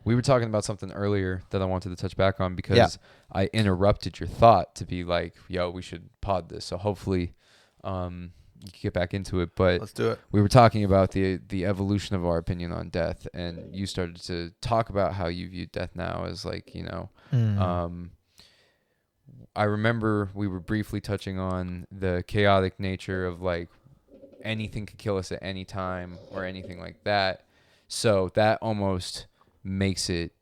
We were talking about something earlier that I wanted to touch back on because Yeah. I interrupted your thought to be like, yo, we should pod this. So hopefully you can get back into it. But Let's do it. we were talking about the evolution of our opinion on death, and you started to talk about how you view death now as like, I remember we were briefly touching on the chaotic nature of like anything could kill us at any time or anything like that. So that almost makes it,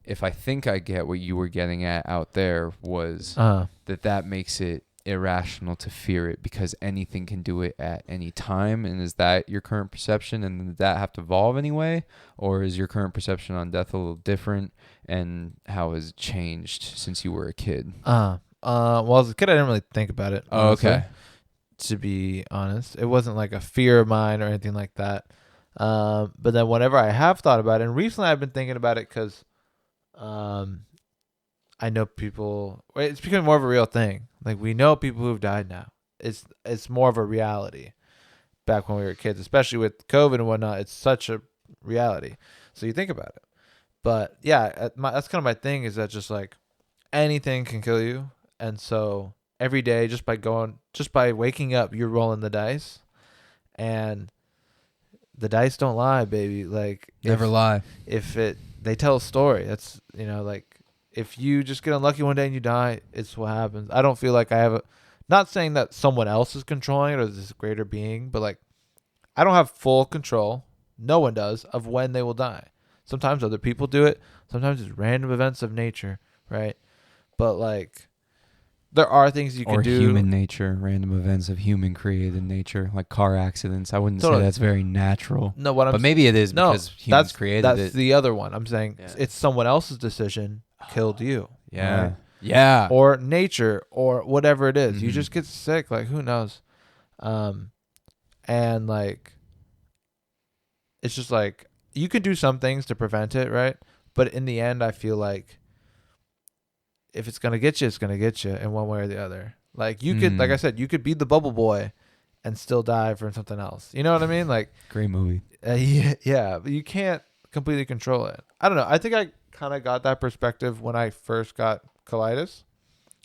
if I think I get what you were getting at out there was that makes it irrational to fear it because anything can do it at any time. And is that your current perception? And did that have to evolve anyway? Or is your current perception on death a little different? And how has it changed since you were a kid? Well, as a kid, I didn't really think about it. Oh, Honestly, okay. to be honest, it wasn't like a fear of mine or anything like that. But then whenever I have thought about it, and recently I've been thinking about it because, I know people. It's becoming more of a real thing. Like we know people who've died now. It's more of a reality. Back when we were kids, especially with COVID and whatnot, it's such a reality. So you think about it. But yeah, that's kind of my thing. Is that just like anything can kill you, and so every day just by waking up, you're rolling the dice, and the dice don't lie, baby. Like Never lie. They tell a story. That's like if you just get unlucky one day and you die, it's what happens. I don't feel like I have not saying that someone else is controlling it or this greater being, but like I don't have full control. No one does of when they will die. Sometimes other people do it. Sometimes it's random events of nature, right? But like there are things you can do. Or human nature, random events of human created nature, like car accidents. I wouldn't Totally. say that's very natural. No, But maybe it is because humans created that's it. the other one. I'm saying Yeah. it's someone else's decision killed you. Yeah. Right? Yeah. Or nature or whatever it is. You Mhm. just get sick, like who knows. And like it's just like you can do some things to prevent it, right? But in the end I feel like if it's gonna get you, it's gonna get you in one way or the other. Like you could, like I said, you could be the bubble boy and still die from something else. You know what I mean? Like Great movie. yeah, but you can't completely control it. I don't know. I think I kind of got that perspective when I first got colitis.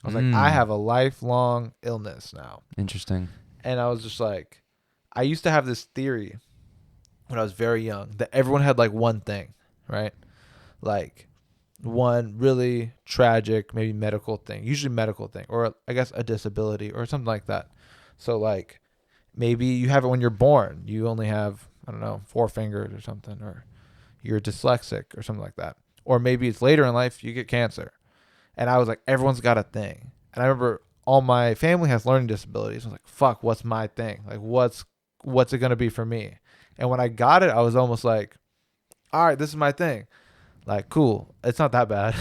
I was like, I have a lifelong illness now. Interesting. And I was just like, I used to have this theory when I was very young that everyone had like one thing, right? Like one really tragic, maybe medical thing, usually medical thing, or I guess a disability or something like that. So like maybe you have it when you're born. You only have, I don't know, 4 fingers or something, or you're dyslexic or something like that. Or maybe it's later in life, you get cancer. And I was like, everyone's got a thing. And I remember all my family has learning disabilities. I was like, fuck, what's my thing? Like, what's it going to be for me? And when I got it, I was almost like, all right, this is my thing. Like, cool. It's not that bad,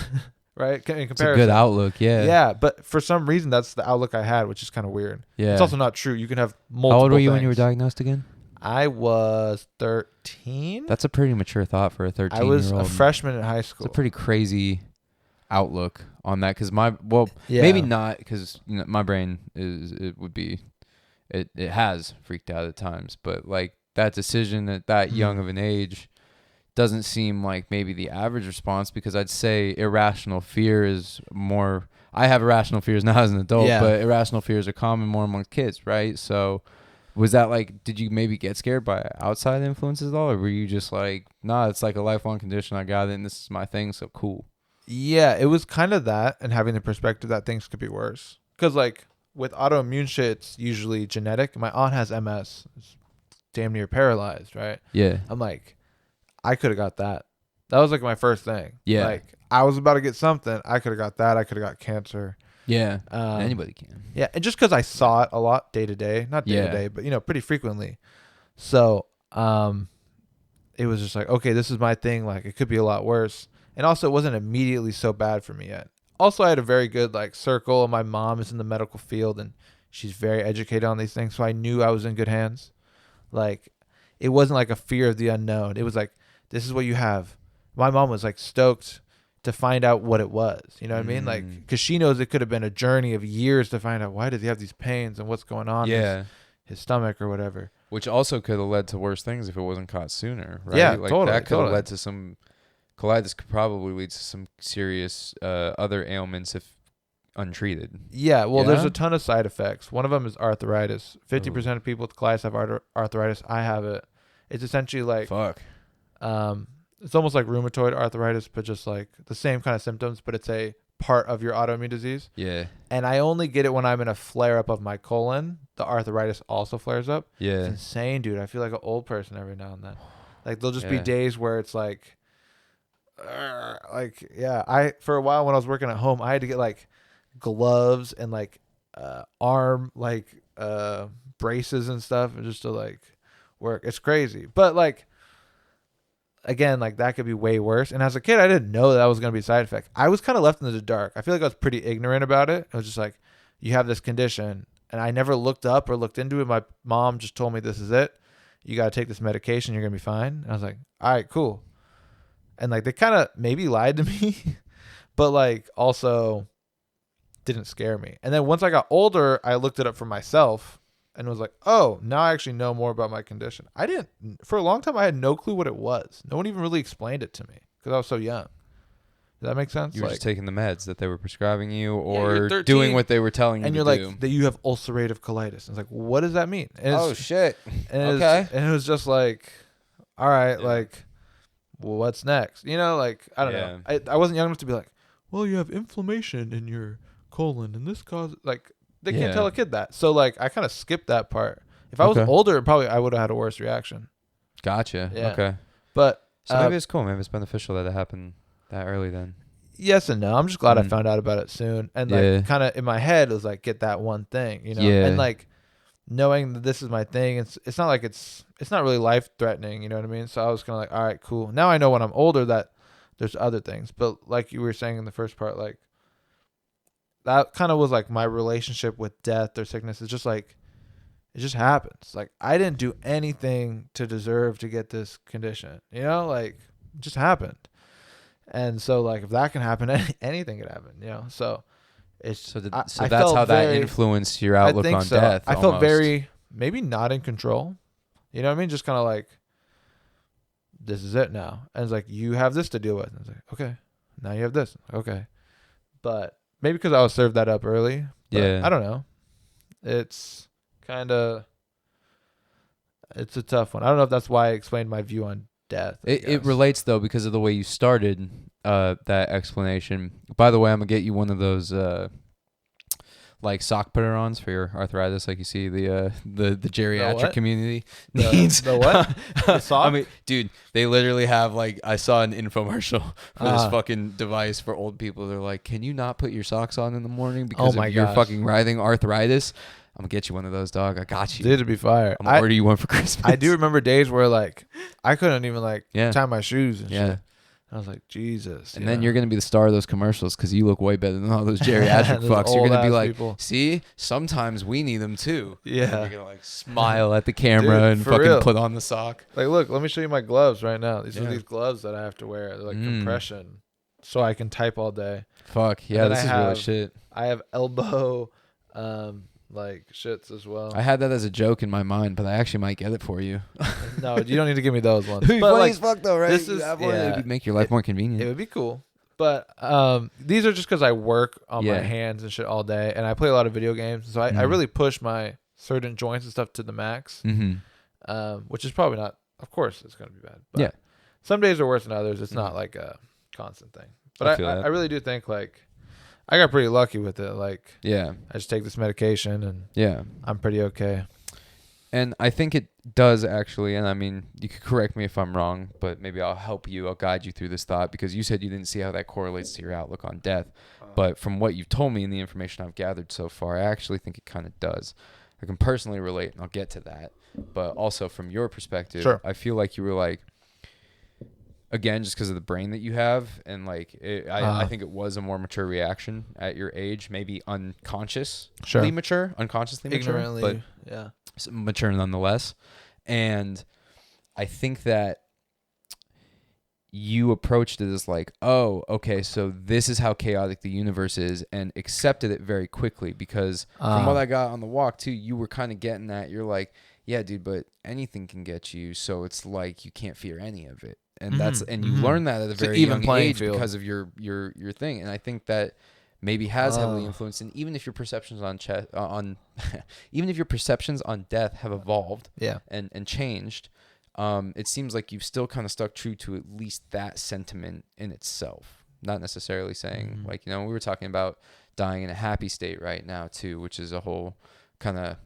right? In comparison. It's a good outlook, yeah. Yeah, but for some reason, that's the outlook I had, which is kind of weird. Yeah. It's also not true. You can have multiple How old were you when things. you were diagnosed again? I was 13. That's a pretty mature thought for a 13-year-old. I was a freshman in high school. It's a pretty crazy outlook on that because Yeah. maybe not because my brain it has freaked out at times, but like that decision at that young of an age doesn't seem like maybe the average response, because I'd say irrational fear is more. I have irrational fears now as an adult, but irrational fears are common more among kids, right? So was that like, did you maybe get scared by outside influences at all, or were you just like, nah, it's like a lifelong condition, I got it and this is my thing, so cool? Yeah, it was kind of that, and having the perspective that things could be worse. Because like with autoimmune shit, it's usually genetic. My aunt has MS. It's damn near paralyzed, right? Yeah. I'm like, I could have got that. That was like my first thing. Yeah. Like I was about to get something. I could have got that. I could have got cancer. Yeah. Anybody can. Yeah. And just because I saw it a lot day to day, not day to day, but pretty frequently. So it was just like, okay, this is my thing. Like it could be a lot worse. And also it wasn't immediately so bad for me yet. Also I had a very good like circle. My mom is in the medical field and she's very educated on these things. So I knew I was in good hands. Like it wasn't like a fear of the unknown. It was like, this is what you have. My mom was like stoked to find out what it was. You know what I mean? Like, because she knows it could have been a journey of years to find out why does he have these pains and what's going on in his stomach or whatever. Which also could have led to worse things if it wasn't caught sooner, right? Yeah, like totally, that could have totally. led to some colitis could probably lead to some serious other ailments if untreated. Yeah, well, there's Yeah? a ton of side effects. One of them is arthritis. 50% of people with colitis have arthritis. I have it. It's essentially like Fuck. it's almost like rheumatoid arthritis, but just like the same kind of symptoms, but it's a part of your autoimmune disease. Yeah. And I only get it when I'm in a flare up of my colon. The arthritis also flares up. It's Yeah. insane, dude. I feel like an old person every now and then. Like there'll just be Yeah. days where it's like yeah. I for a while when I was working at home, I had to get like gloves and like arm like braces and stuff just to like work. It's crazy, but like again, like that could be way worse. And as a kid, I didn't know that was going to be a side effect. I was kind of left in the dark. I feel like I was pretty ignorant about it. It was just like, you have this condition, and I never looked up or looked into it. My mom just told me, this is it. You got to take this medication. You're going to be fine. And I was like, all right, cool. And like, they kind of maybe lied to me, but like also didn't scare me. And then once I got older, I looked it up for myself and was like, oh, now I actually know more about my condition. I didn't, for a long time, I had no clue what it was. No one even really explained it to me because I was so young. Does that make sense? You were Like, just taking the meds that they were prescribing you you're or 13, doing what they were telling you and to you're do. like, that you have ulcerative colitis. It's like, what does that mean? And Oh, it's, shit. and it was- okay. and it was just like, all right, Yeah. like, well, what's next? You know, like, I don't know. I wasn't young enough to be like, well, you have inflammation in your colon and this causes, like, they can't Yeah. tell a kid that. So, like, I kind of skipped that part. If I was Okay. older, probably I would have had a worse reaction. Gotcha. Yeah. Okay. But So maybe it's cool. Maybe it's beneficial that it happened that early then. yes and no. I'm just glad I Mm. found out about it soon. And like Yeah. kind of in my head it was like, get that one thing, you know? Yeah. And like knowing that this is my thing, it's not like it's not really life threatening, you know what I mean? So I was kind of like, all right, cool. Now I know when I'm older that there's other things. But like you were saying in the first part, like that kind of was like my relationship with death or sickness. It's just like, it just happens. Like I didn't do anything to deserve to get this condition, you know, like it just happened. And so like if that can happen, anything can happen, you know? So it's, So, I that's felt how that very- influenced your I outlook think on so. death. I felt almost. very, maybe not in control. You know what I mean? Just kind of like, this is it now. And it's like, you have this to deal with. And it's like, okay, now you have this. Okay. But maybe because I was served that up early. But Yeah. I don't know. It's kind of, it's a tough one. I don't know if that's why I explained my view on death. I It guess. relates though because of the way you started that explanation. By the way, I'm gonna get you one of those like sock put-ons for your arthritis, like you see the geriatric what? community The- needs. the what? The sock? I mean, dude, they literally have like I saw an infomercial for this Ah. fucking device for old people. They're like, "Can you not put your socks on in the morning because my of your gosh. fucking writhing arthritis?" I'm gonna get you one of those, dog. I got you. Did to be fire. I'm gonna order you one for Christmas. I do remember days where like I couldn't even like Yeah. tie my shoes and Yeah. shit. I was like, Jesus. And then you're gonna be the star of those commercials because you look way better than all those geriatric Those fucks. You're gonna be old-ass like, people. see, sometimes we need them too. And Yeah. you're gonna like smile at the camera Dude, and for fucking real. put on the sock. Like, look, let me show you my gloves right now. These are Yeah. these gloves that I have to wear. They're like Mm. compression, so I can type all day. Fuck yeah, then this I is really have- shit. I have elbow, like shits as well. I had that as a joke in my mind, but I actually might get it for you. No, you don't need to give me those ones. It'd be But funny like, as fuck though, right? this You is- have one, yeah. it'd make your life more convenient. it would be cool. But these are just because I work on Yeah. my hands and shit all day, and I play a lot of video games, so I Mhm. really push my certain joints and stuff to the max. Mm-hmm. Which is probably not. Of course, it's gonna be bad. But Yeah. some days are worse than others. It's not Mhm. like a constant thing. I But feel that. I really do think like I got pretty lucky with it. Like Yeah, I just take this medication and yeah. I'm pretty okay. And I think it does actually, and I mean, you could correct me if I'm wrong, but maybe I'll help you. I'll guide you through this thought because you said you didn't see how that correlates to your outlook on death. But from what you've told me and the information I've gathered so far, I actually think it kind of does. I can personally relate, and I'll get to that. But also from your perspective, Sure. I feel like you were like, again, just because of the brain that you have, and like, I think it was a more mature reaction at your age, maybe unconsciously Sure. mature, unconsciously mature, Ignorantly, but yeah. mature nonetheless. And I think that you approached it as like, oh, okay, so this is how chaotic the universe is, and accepted it very quickly because from what I got on the walk too, you were kind of getting that. You're like, yeah, dude, but anything can get you, so it's like you can't fear any of it. And Mhm, you mhm. learn that at a It's an very even young playing age field. because of your thing. And I think that maybe has heavily Oh. influenced. And even if your perceptions on even if your perceptions on death have evolved Yeah. and changed, it seems like you've still kind of stuck true to at least that sentiment in itself. Not necessarily saying Mhm. like, we were talking about dying in a happy state right now too, which is a whole kind of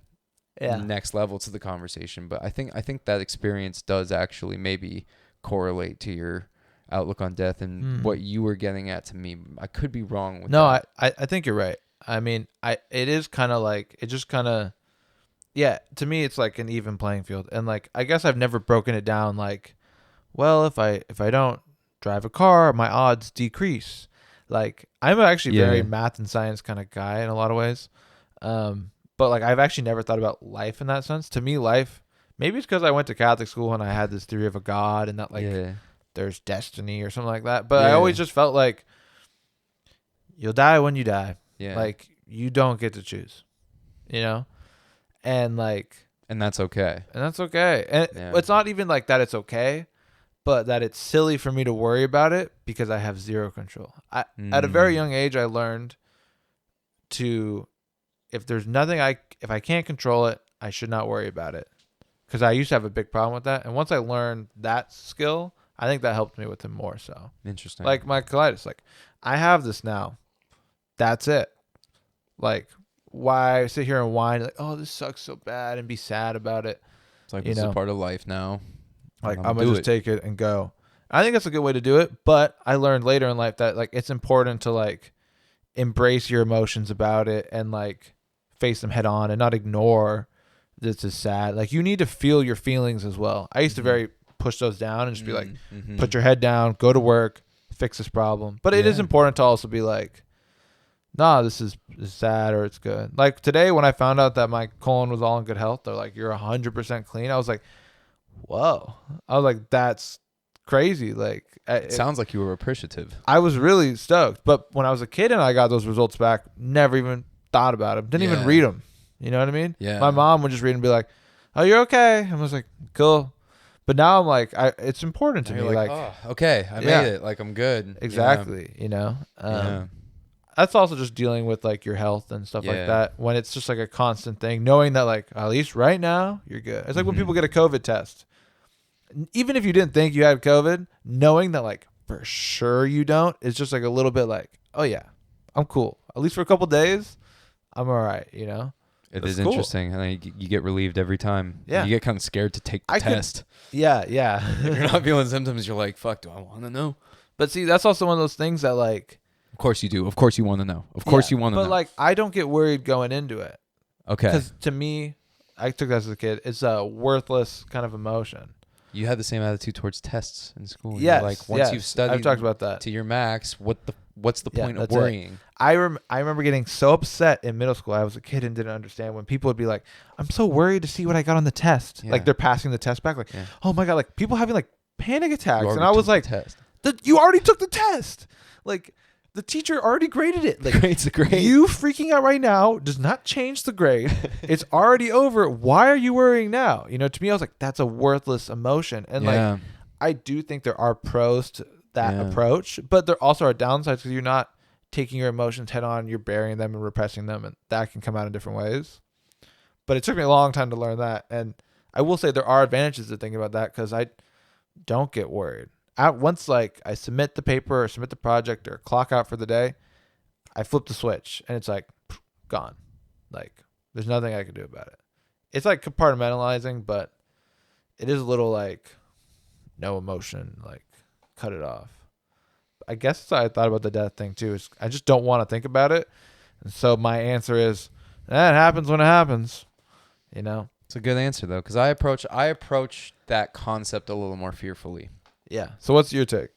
Yeah. next level to the conversation. But I think that experience does actually maybe correlate to your outlook on death and what you were getting at to me. I could be wrong with No, that. I think you're right. I mean, it is kind of like it just kind of yeah, to me it's like an even playing field. And like I guess I've never broken it down like, well, if I don't drive a car, my odds decrease. Like I'm actually very Yeah. math and science kind of guy in a lot of ways. But like I've actually never thought about life in that sense. To me, life maybe it's because I went to Catholic school and I had this theory of a God and that like Yeah. there's destiny or something like that. But I Yeah. always just felt like you'll die when you die. Yeah. Like you don't get to choose, you know? And like And that's okay. and that's okay. And Yeah. it's not even like that it's okay, but that it's silly for me to worry about it because I have zero control. At a very young age I learned to if there's nothing if I can't control it, I should not worry about it. Cuz I used to have a big problem with that. And once I learned that skill, I think that helped me with him more so. Interesting. Like my colitis, like I have this now. That's it. Like why sit here and whine like, oh, this sucks so bad and be sad about it. It's like you this is know. a part of life now. Like And I'm do gonna just take it and go. I think that's a good way to do it. But I learned later in life that like it's important to like embrace your emotions about it and like face them head on and not ignore this is sad. Like you need to feel your feelings as well. I used to very push those down and just be like, put your head down, go to work, fix this problem. But it is Yeah. important to also be like, nah, this is sad or it's good. Like today when I found out that my colon was all in good health, they're like, you're 100% clean. I was like, whoa. I was like, that's crazy. Like It sounds like you were appreciative. I was really stoked. But when I was a kid and I got those results back, never even thought about them. Didn't even Yeah. read them. You know what I mean? Yeah. My mom would just read and be like, "Oh, you're okay." I was like, "Cool." But now I'm like, it's important to And me. you're Like, oh, okay, I Yeah. made it. Like I'm good. exactly. You know. Yeah. That's also just dealing with like your health and stuff like Yeah. that. When it's just like a constant thing, knowing that like at least right now you're good. It's like when Mhm. people get a COVID test. Even if you didn't think you had COVID, knowing that like for sure you don't is just like a little bit like, oh yeah, I'm cool. At least for a couple days, I'm all right. You know. It That's is cool. interesting, and then you get relieved every time. Yeah. You get kind of scared to take the I could- test. Yeah. If you're not feeling symptoms, you're like, "Fuck, do I want to know?" But see, that's also one of those things that like, Of course you do. Of course you want to know. Of course yeah, you want to know. But like, I don't get worried going into it okay, because to me, I took that as a kid. It's a worthless kind of emotion. you had the same attitude towards tests in school. You're Yes. like once yes. you've studied I've talked about that. to your max, what's the Yeah, point of that's it. worrying? I remember getting so upset in middle school. I was a kid and didn't understand when people would be like, "I'm so worried to see what I got on the test." Yeah. Like they're passing the test back. Like, Yeah. oh my god, like people having like panic attacks, You and already I was took like, the test. You already took the test. Like the teacher already graded it. Like Grade's a grade. you freaking out right now does not change the grade. It's already over. Why are you worrying now? You know, to me, I was like, that's a worthless emotion. And like, yeah. I do think there are pros to that Yeah. approach, but there also are downsides because you're not taking your emotions head on. You're burying them and repressing them, and that can come out in different ways. But it took me a long time to learn that. And I will say there are advantages to thinking about that because I don't get worried. Once like I submit the paper or submit the project or clock out for the day, I flip the switch and it's like gone. Like there's nothing I can do about it. It's like compartmentalizing, but it is a little like no emotion, like cut it off. I guess that's how I thought about the death thing too. Is I just don't want to think about it. And so my answer is that happens when it happens. You know? It's a good answer though, because I approach that concept a little more fearfully. Yeah. So what's your take?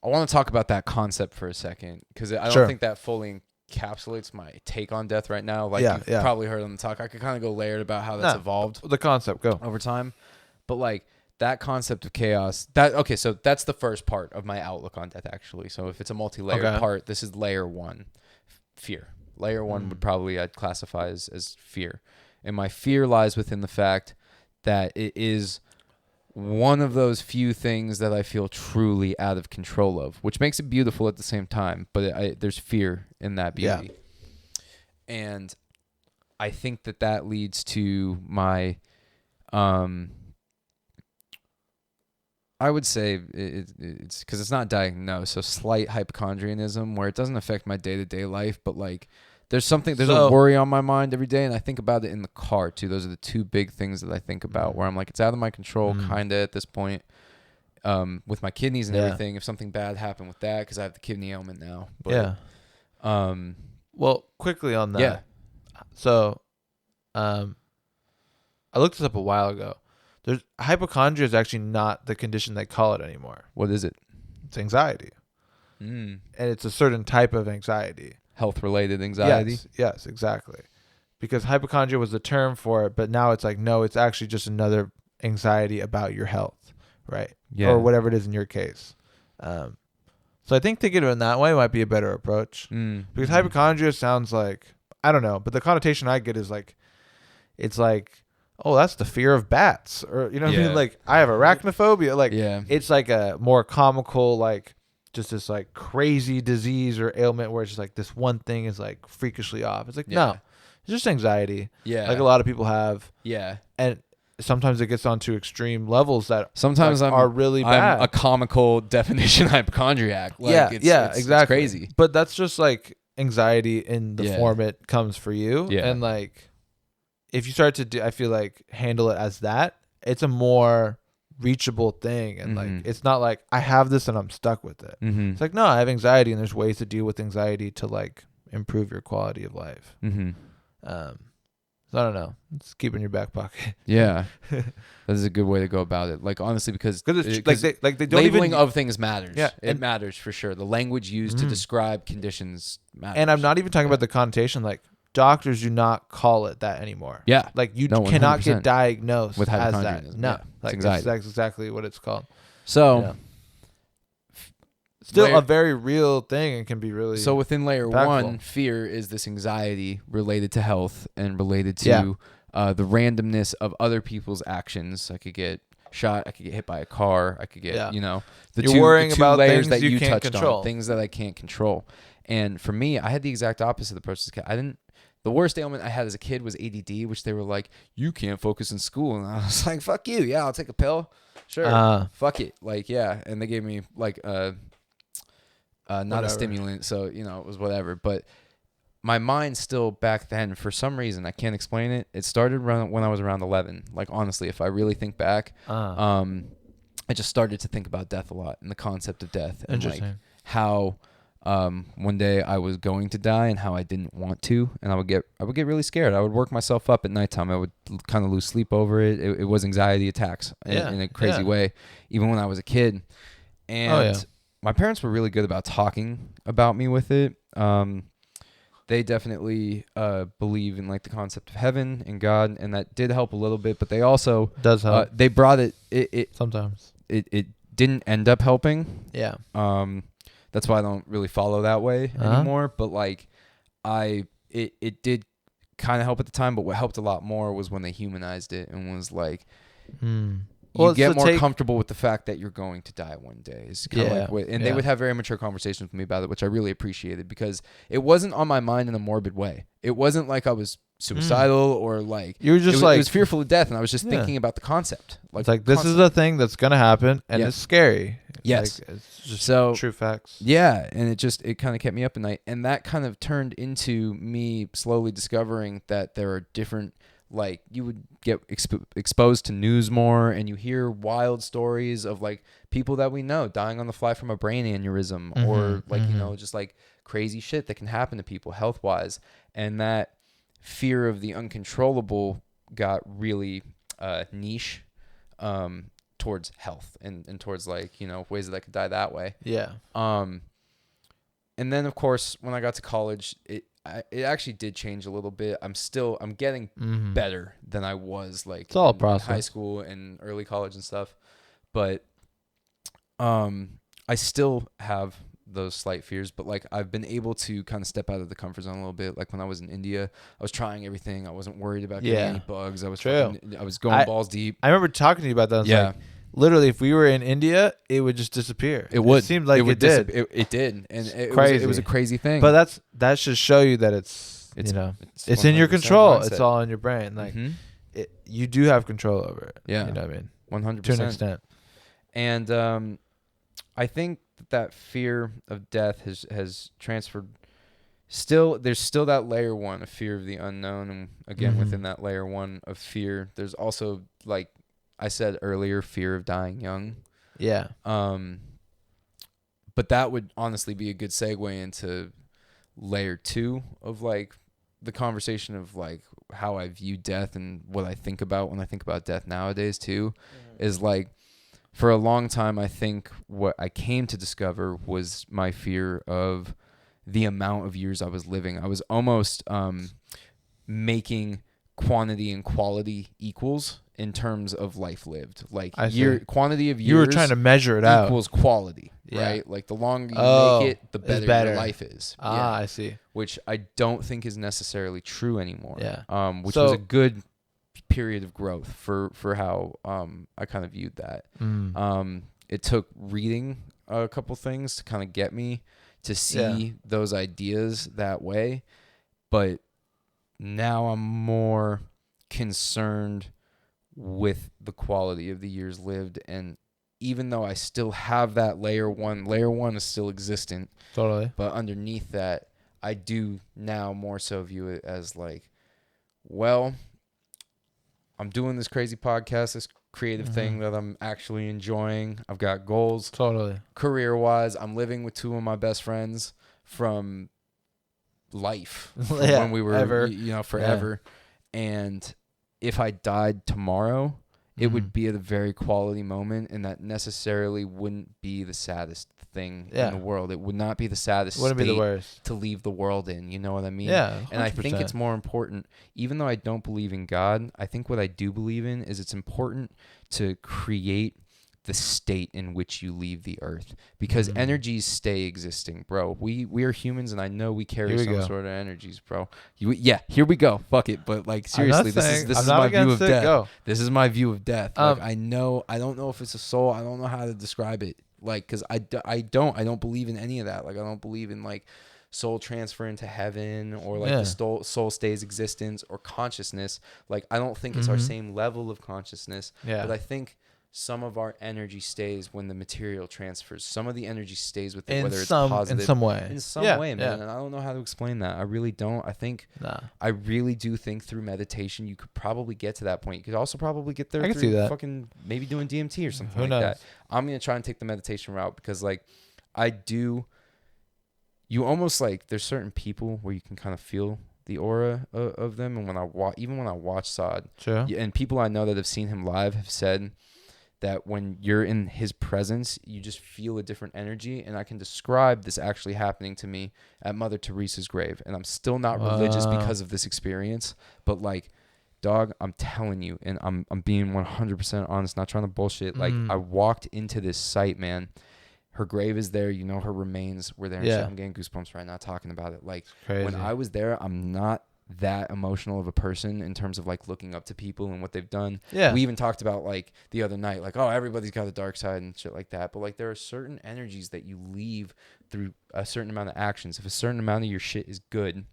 I want to talk about that concept for a second because I don't Sure. think that fully encapsulates my take on death right now. Like Yeah, you've yeah. probably heard them talk. I could kind of go layered about how that's No. evolved The concept, go. over time, but like that concept of chaos. So that's the first part of my outlook on death. Actually, so if it's a multi-layered Okay. part, this is layer one, fear. Layer one would probably I'd classify as fear. And my fear lies within the fact that it is one of those few things that I feel truly out of control of, which makes it beautiful at the same time. But there's fear in that beauty. And I think that leads to my, I would say it's because it's not diagnosed, so slight hypochondrianism where it doesn't affect my day-to-day life, but like there's a worry on my mind every day, and I think about it in the car too. Those are the two big things that I think about where I'm like, it's out of my control kind of at this point, with my kidneys and everything. If something bad happened with that, because I have the kidney ailment now. But, well, quickly on that. Yeah. So, I looked this up a while ago. There's hypochondria is actually not the condition they call it anymore. What is it? It's anxiety. And it's a certain type of anxiety. Health-related anxiety? Yes, exactly. Because hypochondria was the term for it, but now it's like, no, it's actually just another anxiety about your health, right? Yeah. Or whatever it is in your case. So I think thinking of it in that way might be a better approach. Because hypochondria sounds like, I don't know, but the connotation I get is like, it's like, oh, that's the fear of bats. Or, you know what I mean? Like, I have arachnophobia. Like, it's like a more comical, like, just this like crazy disease or ailment where it's just like this one thing is like freakishly off. It's like, no, it's just anxiety. Yeah. Like a lot of people have. Yeah. And sometimes it gets onto extreme levels that sometimes like, are really bad. I'm a comical definition hypochondriac. Like, exactly. It's crazy. But that's just like anxiety in the form it comes for you. Yeah. And like, if you start to do, I feel like handle it as that, it's a more reachable thing. And like, it's not like I have this and I'm stuck with it. It's like, no, I have anxiety and there's ways to deal with anxiety to like improve your quality of life. So I don't know. It's keep in your back pocket. Yeah. That is a good way to go about it. Like, honestly, because it's like they don't labeling even, of things matters. Yeah, it matters for sure. The language used to describe conditions matters. And I'm not even talking about the connotation. Like, doctors do not call it that anymore. Yeah. Like, you cannot get diagnosed with as that. hypochondrianism. No. Yeah. Like, that's exactly what it's called. So, still a very real thing and can be really so within layer impactful. 1, fear is this anxiety related to health and related to the randomness of other people's actions. I could get shot. I could get hit by a car. I could get, You're worrying about layers things that you can't touched control. on, things that I can't control. And for me, I had the exact opposite approach. The worst ailment I had as a kid was ADD, which they were like, you can't focus in school. And I was like, fuck you. Yeah, I'll take a pill. Sure. Fuck it. Like, yeah. And they gave me like not a stimulant. So, it was whatever. But my mind still back then, for some reason, I can't explain it. It started when I was around 11. Like, honestly, if I really think back, I just started to think about death a lot and the concept of death. And like how one day I was going to die and how I didn't want to, and I would get really scared. I would work myself up at nighttime. I would kind of lose sleep over it. It was anxiety attacks in a crazy way, even when I was a kid. And my parents were really good about talking about me with it. They definitely believe in like the concept of heaven and God, and that did help a little bit. But they also does help. They brought it sometimes. It didn't end up helping. Yeah. That's why I don't really follow that way anymore. But like, it did kind of help at the time. But what helped a lot more was when they humanized it and was like, you get more comfortable with the fact that you're going to die one day. It's kind of like, and they would have very mature conversations with me about it, which I really appreciated because it wasn't on my mind in a morbid way. It wasn't like I was suicidal or like you were just it was fearful of death, and I was just thinking about the concept. Like, it's like this is a thing that's gonna happen, and it's scary. Yes, like, it's just true facts. Yeah, and it kind of kept me up at night, and that kind of turned into me slowly discovering that there are different. Like, you would get exposed to news more, and you hear wild stories of like people that we know dying on the fly from a brain aneurysm, or like just like crazy shit that can happen to people health wise, and that fear of the uncontrollable got really niche towards health and towards like ways that I could die that way. Yeah. And then of course when I got to college, it actually did change a little bit. I'm getting better than I was like it's all a in process. High school and early college and stuff. But I still have those slight fears, but like I've been able to kind of step out of the comfort zone a little bit. Like when I was in India, I was trying everything. I wasn't worried about getting any bugs. I was I was going balls deep. I remember talking to you about that. I was like, literally, if we were in India, it would just disappear. It seemed like it did. It did, and it was a crazy thing. But that should show you that it's in your control. Mindset. It's all in your brain. Like you do have control over it. Yeah, you know what I mean. 100% to an extent. And I think that fear of death has transferred. There's still that layer one of fear of the unknown, and again within that layer one of fear, there's also, like I said earlier, fear of dying young. Yeah. But that would honestly be a good segue into layer two of like the conversation of like how I view death and what I think about when I think about death nowadays too, is like for a long time, I think what I came to discover was my fear of the amount of years I was living. I was almost making quantity and quality equals in terms of life lived. Like quantity of years. You were trying to measure it out. Equals quality, right? Like the longer you make it, the better your life is. I see. Which I don't think is necessarily true anymore. Yeah. Which was a good period of growth for how I kind of viewed that. It took reading a couple things to kind of get me to see those ideas that way, but now I'm more concerned with the quality of the years lived. And even though I still have that layer one is still existent. Totally. But underneath that, I do now more so view it as like, well, I'm doing this crazy podcast, this creative thing that I'm actually enjoying. I've got goals. Totally. Career-wise, I'm living with two of my best friends from life, from when we were, forever. Yeah. And if I died tomorrow, it would be at a very quality moment, and that necessarily wouldn't be the saddest thing in the world. It would not be the saddest wouldn't be the worst to leave the world in. You know what I mean? Yeah, 100%. And I think it's more important, even though I don't believe in God, I think what I do believe in is it's important to create the state in which you leave the earth, because energies stay existing, bro. We are humans, and I know we carry some sort of energies, bro. Here we go. Fuck it. But like seriously, this is my view of death. This is my view of death. Like I don't know if it's a soul. I don't know how to describe it. Like, cause I don't believe in any of that. Like I don't believe in like soul transfer into heaven, or like the soul stays existence, or consciousness. Like I don't think it's our same level of consciousness. Yeah. But I think some of our energy stays when the material transfers. Some of the energy stays with it, whether it's positive. In some way. In some way, man. And I don't know how to explain that. I really don't. I really do think through meditation, you could probably get to that point. You could also probably get there through fucking maybe doing DMT or something like that. I'm going to try and take the meditation route, because like you almost like, there's certain people where you can kind of feel the aura of them. And when I watch Saad, and people I know that have seen him live have said that when you're in his presence, you just feel a different energy. And I can describe this actually happening to me at Mother Teresa's grave. And I'm still not religious because of this experience. But like, dog, I'm telling you, and I'm being 100% honest, not trying to bullshit. Like I walked into this site, man. Her grave is there. You know, her remains were there. And shit. I'm getting goosebumps right now talking about it. Like when I was there, I'm not that emotional of a person in terms of like looking up to people and what they've done. Yeah. We even talked about like the other night, like, oh, everybody's got a dark side and shit like that. But like there are certain energies that you leave through a certain amount of actions. If a certain amount of your shit is good,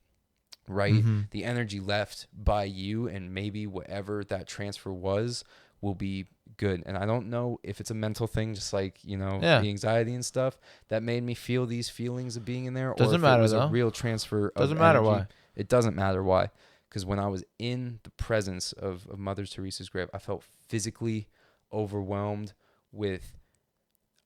right? The energy left by you and maybe whatever that transfer was will be good. And I don't know if it's a mental thing, just like, the anxiety and stuff that made me feel these feelings of being in there. Doesn't or if matter, it was though. a real transfer of Doesn't matter energy. why. It doesn't matter why. Because when I was in the presence of Mother Teresa's grave, I felt physically overwhelmed with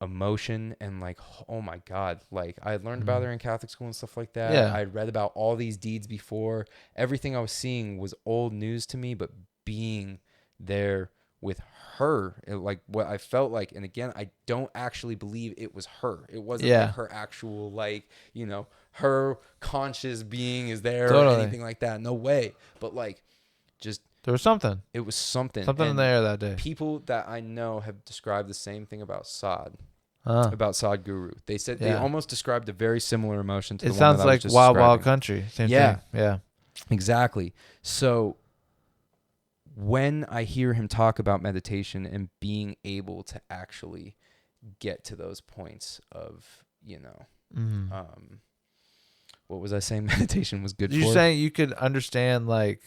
emotion and like, oh my God. Like I had learned about her in Catholic school and stuff like that. Yeah. I had read about all these deeds before. Everything I was seeing was old news to me, but being there with her, like what I felt like, and again, I don't actually believe it was her. It wasn't like her actual, like, her conscious being is there or anything like that. No way. But like, just there was something. It was something. Something in the air that day. People that I know have described the same thing about Saad. about Sadhguru. They said they almost described a very similar emotion to the It one sounds that I was like just Wild describing. Wild Country. Same Yeah. thing. Yeah. Exactly. So when I hear him talk about meditation and being able to actually get to those points of, what was I saying? Meditation was good for. You're saying you could understand like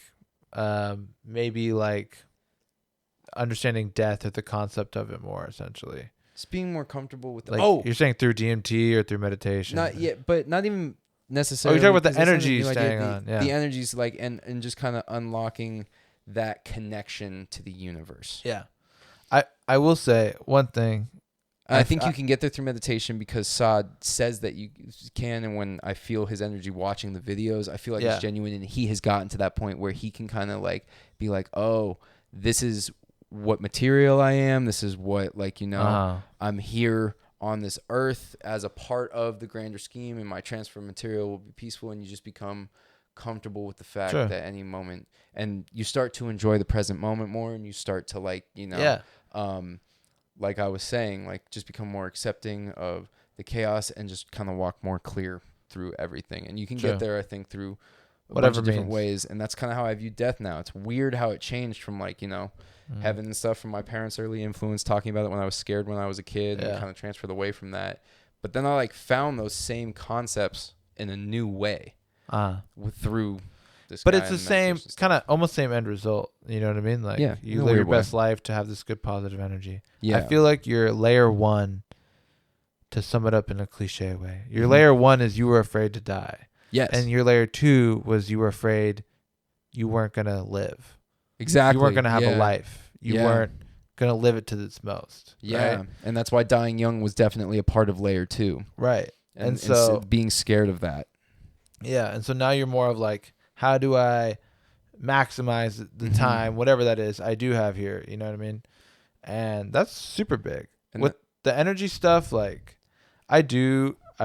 maybe like understanding death or the concept of it more, essentially. Just being more comfortable with Like you're saying through DMT or through meditation. Not yet, but not even necessarily. Oh, you're talking about the 'cause that's not a energy new idea. staying on. Yeah. The energies like and just kind of unlocking that connection to the universe. Yeah. I will say one thing. I think you can get there through meditation because Saad says that you can, and when I feel his energy watching the videos, I feel like it's genuine, and he has gotten to that point where he can kind of like be like, oh, this is what material I am. This is what I'm here on this earth as a part of the grander scheme, and my transfer material will be peaceful, and you just become comfortable with the fact that any moment, and you start to enjoy the present moment more, and you start to like I was saying, like just become more accepting of the chaos and just kind of walk more clear through everything. And you can get there, I think, through a bunch of different ways. And that's kind of how I view death now. It's weird how it changed from heaven and stuff from my parents' early influence, talking about it when I was scared when I was a kid and kind of transferred away from that. But then I found those same concepts in a new way through this. But it's the same kind of almost same end result. You know what I mean? Like you live your best life to have this good positive energy. Yeah. I feel like you're layer one, to sum it up in a cliche way. Your layer one is you were afraid to die. Yes. And your layer two was you were afraid you weren't going to live. Exactly. You weren't going to have a life. You weren't going to live it to its most. Yeah. Right? And that's why dying young was definitely a part of layer two. Right. And so being scared of that. Yeah. And so now you're more of like, how do I maximize the time, whatever that is, I do have here. You know what I mean? And that's super big. And with the energy stuff, like I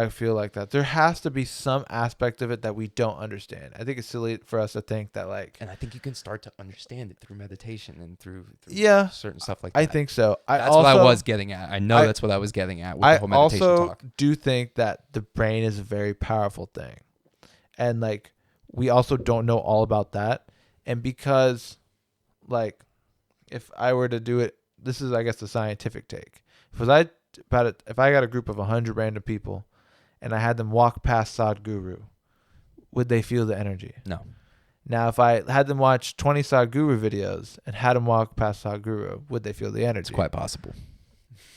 feel like that there has to be some aspect of it that we don't understand. I think it's silly for us to think that like, and I think you can start to understand it through meditation and through certain stuff like that. I think so. That's what I was getting at. I know that's what I was getting at with the whole meditation talk. I also do think that the brain is a very powerful thing. And like, we also don't know all about that. And because like, if I were to do it, this is, I guess, the scientific take. If I got a group of 100 random people and I had them walk past Sadhguru, would they feel the energy? No. Now, if I had them watch 20 Sadhguru videos and had them walk past Sadhguru, would they feel the energy? It's quite possible.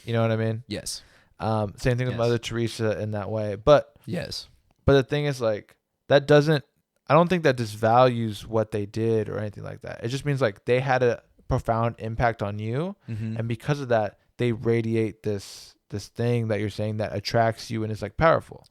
You know what I mean? Yes. Same thing with Mother Teresa in that way. But the thing is, like, that doesn't, I don't think that disvalues what they did or anything like that. It just means like they had a profound impact on you, and because of that, they radiate this thing that you're saying that attracts you and is like powerful.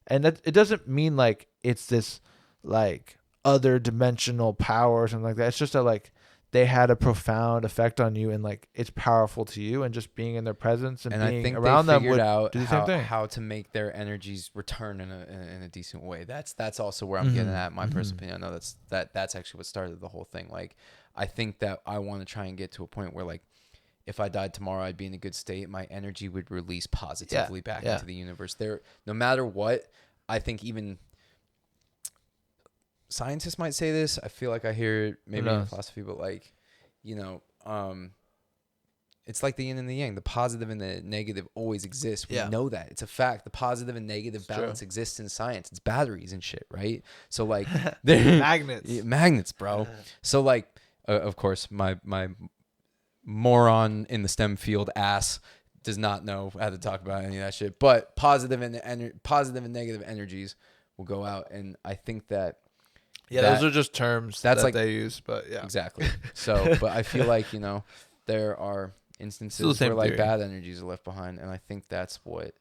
And that it doesn't mean like it's this like other dimensional power or something like that. It's just that like they had a profound effect on you and like it's powerful to you, and just being in their presence and being I think around them would out do the same thing. How to make their energies return in a decent way. That's also where I'm getting at. My personal opinion. I know that's actually what started the whole thing. Like I think that I want to try and get to a point where like if I died tomorrow, I'd be in a good state. My energy would release positively back into the universe. No matter what, I think even scientists might say this. I feel like I hear it maybe in philosophy, but like, it's like the yin and the yang. The positive and the negative always exist. We know that. It's a fact. The positive and negative balance exists in science. It's batteries and shit, right? So like they're magnets, bro. So like of course my moron in the STEM field ass does not know how to talk about any of that shit. But positive and negative energies will go out, and I think that those are just terms that like, they use, but exactly. So, but I feel like there are instances where like bad energies are left behind, and I think that's what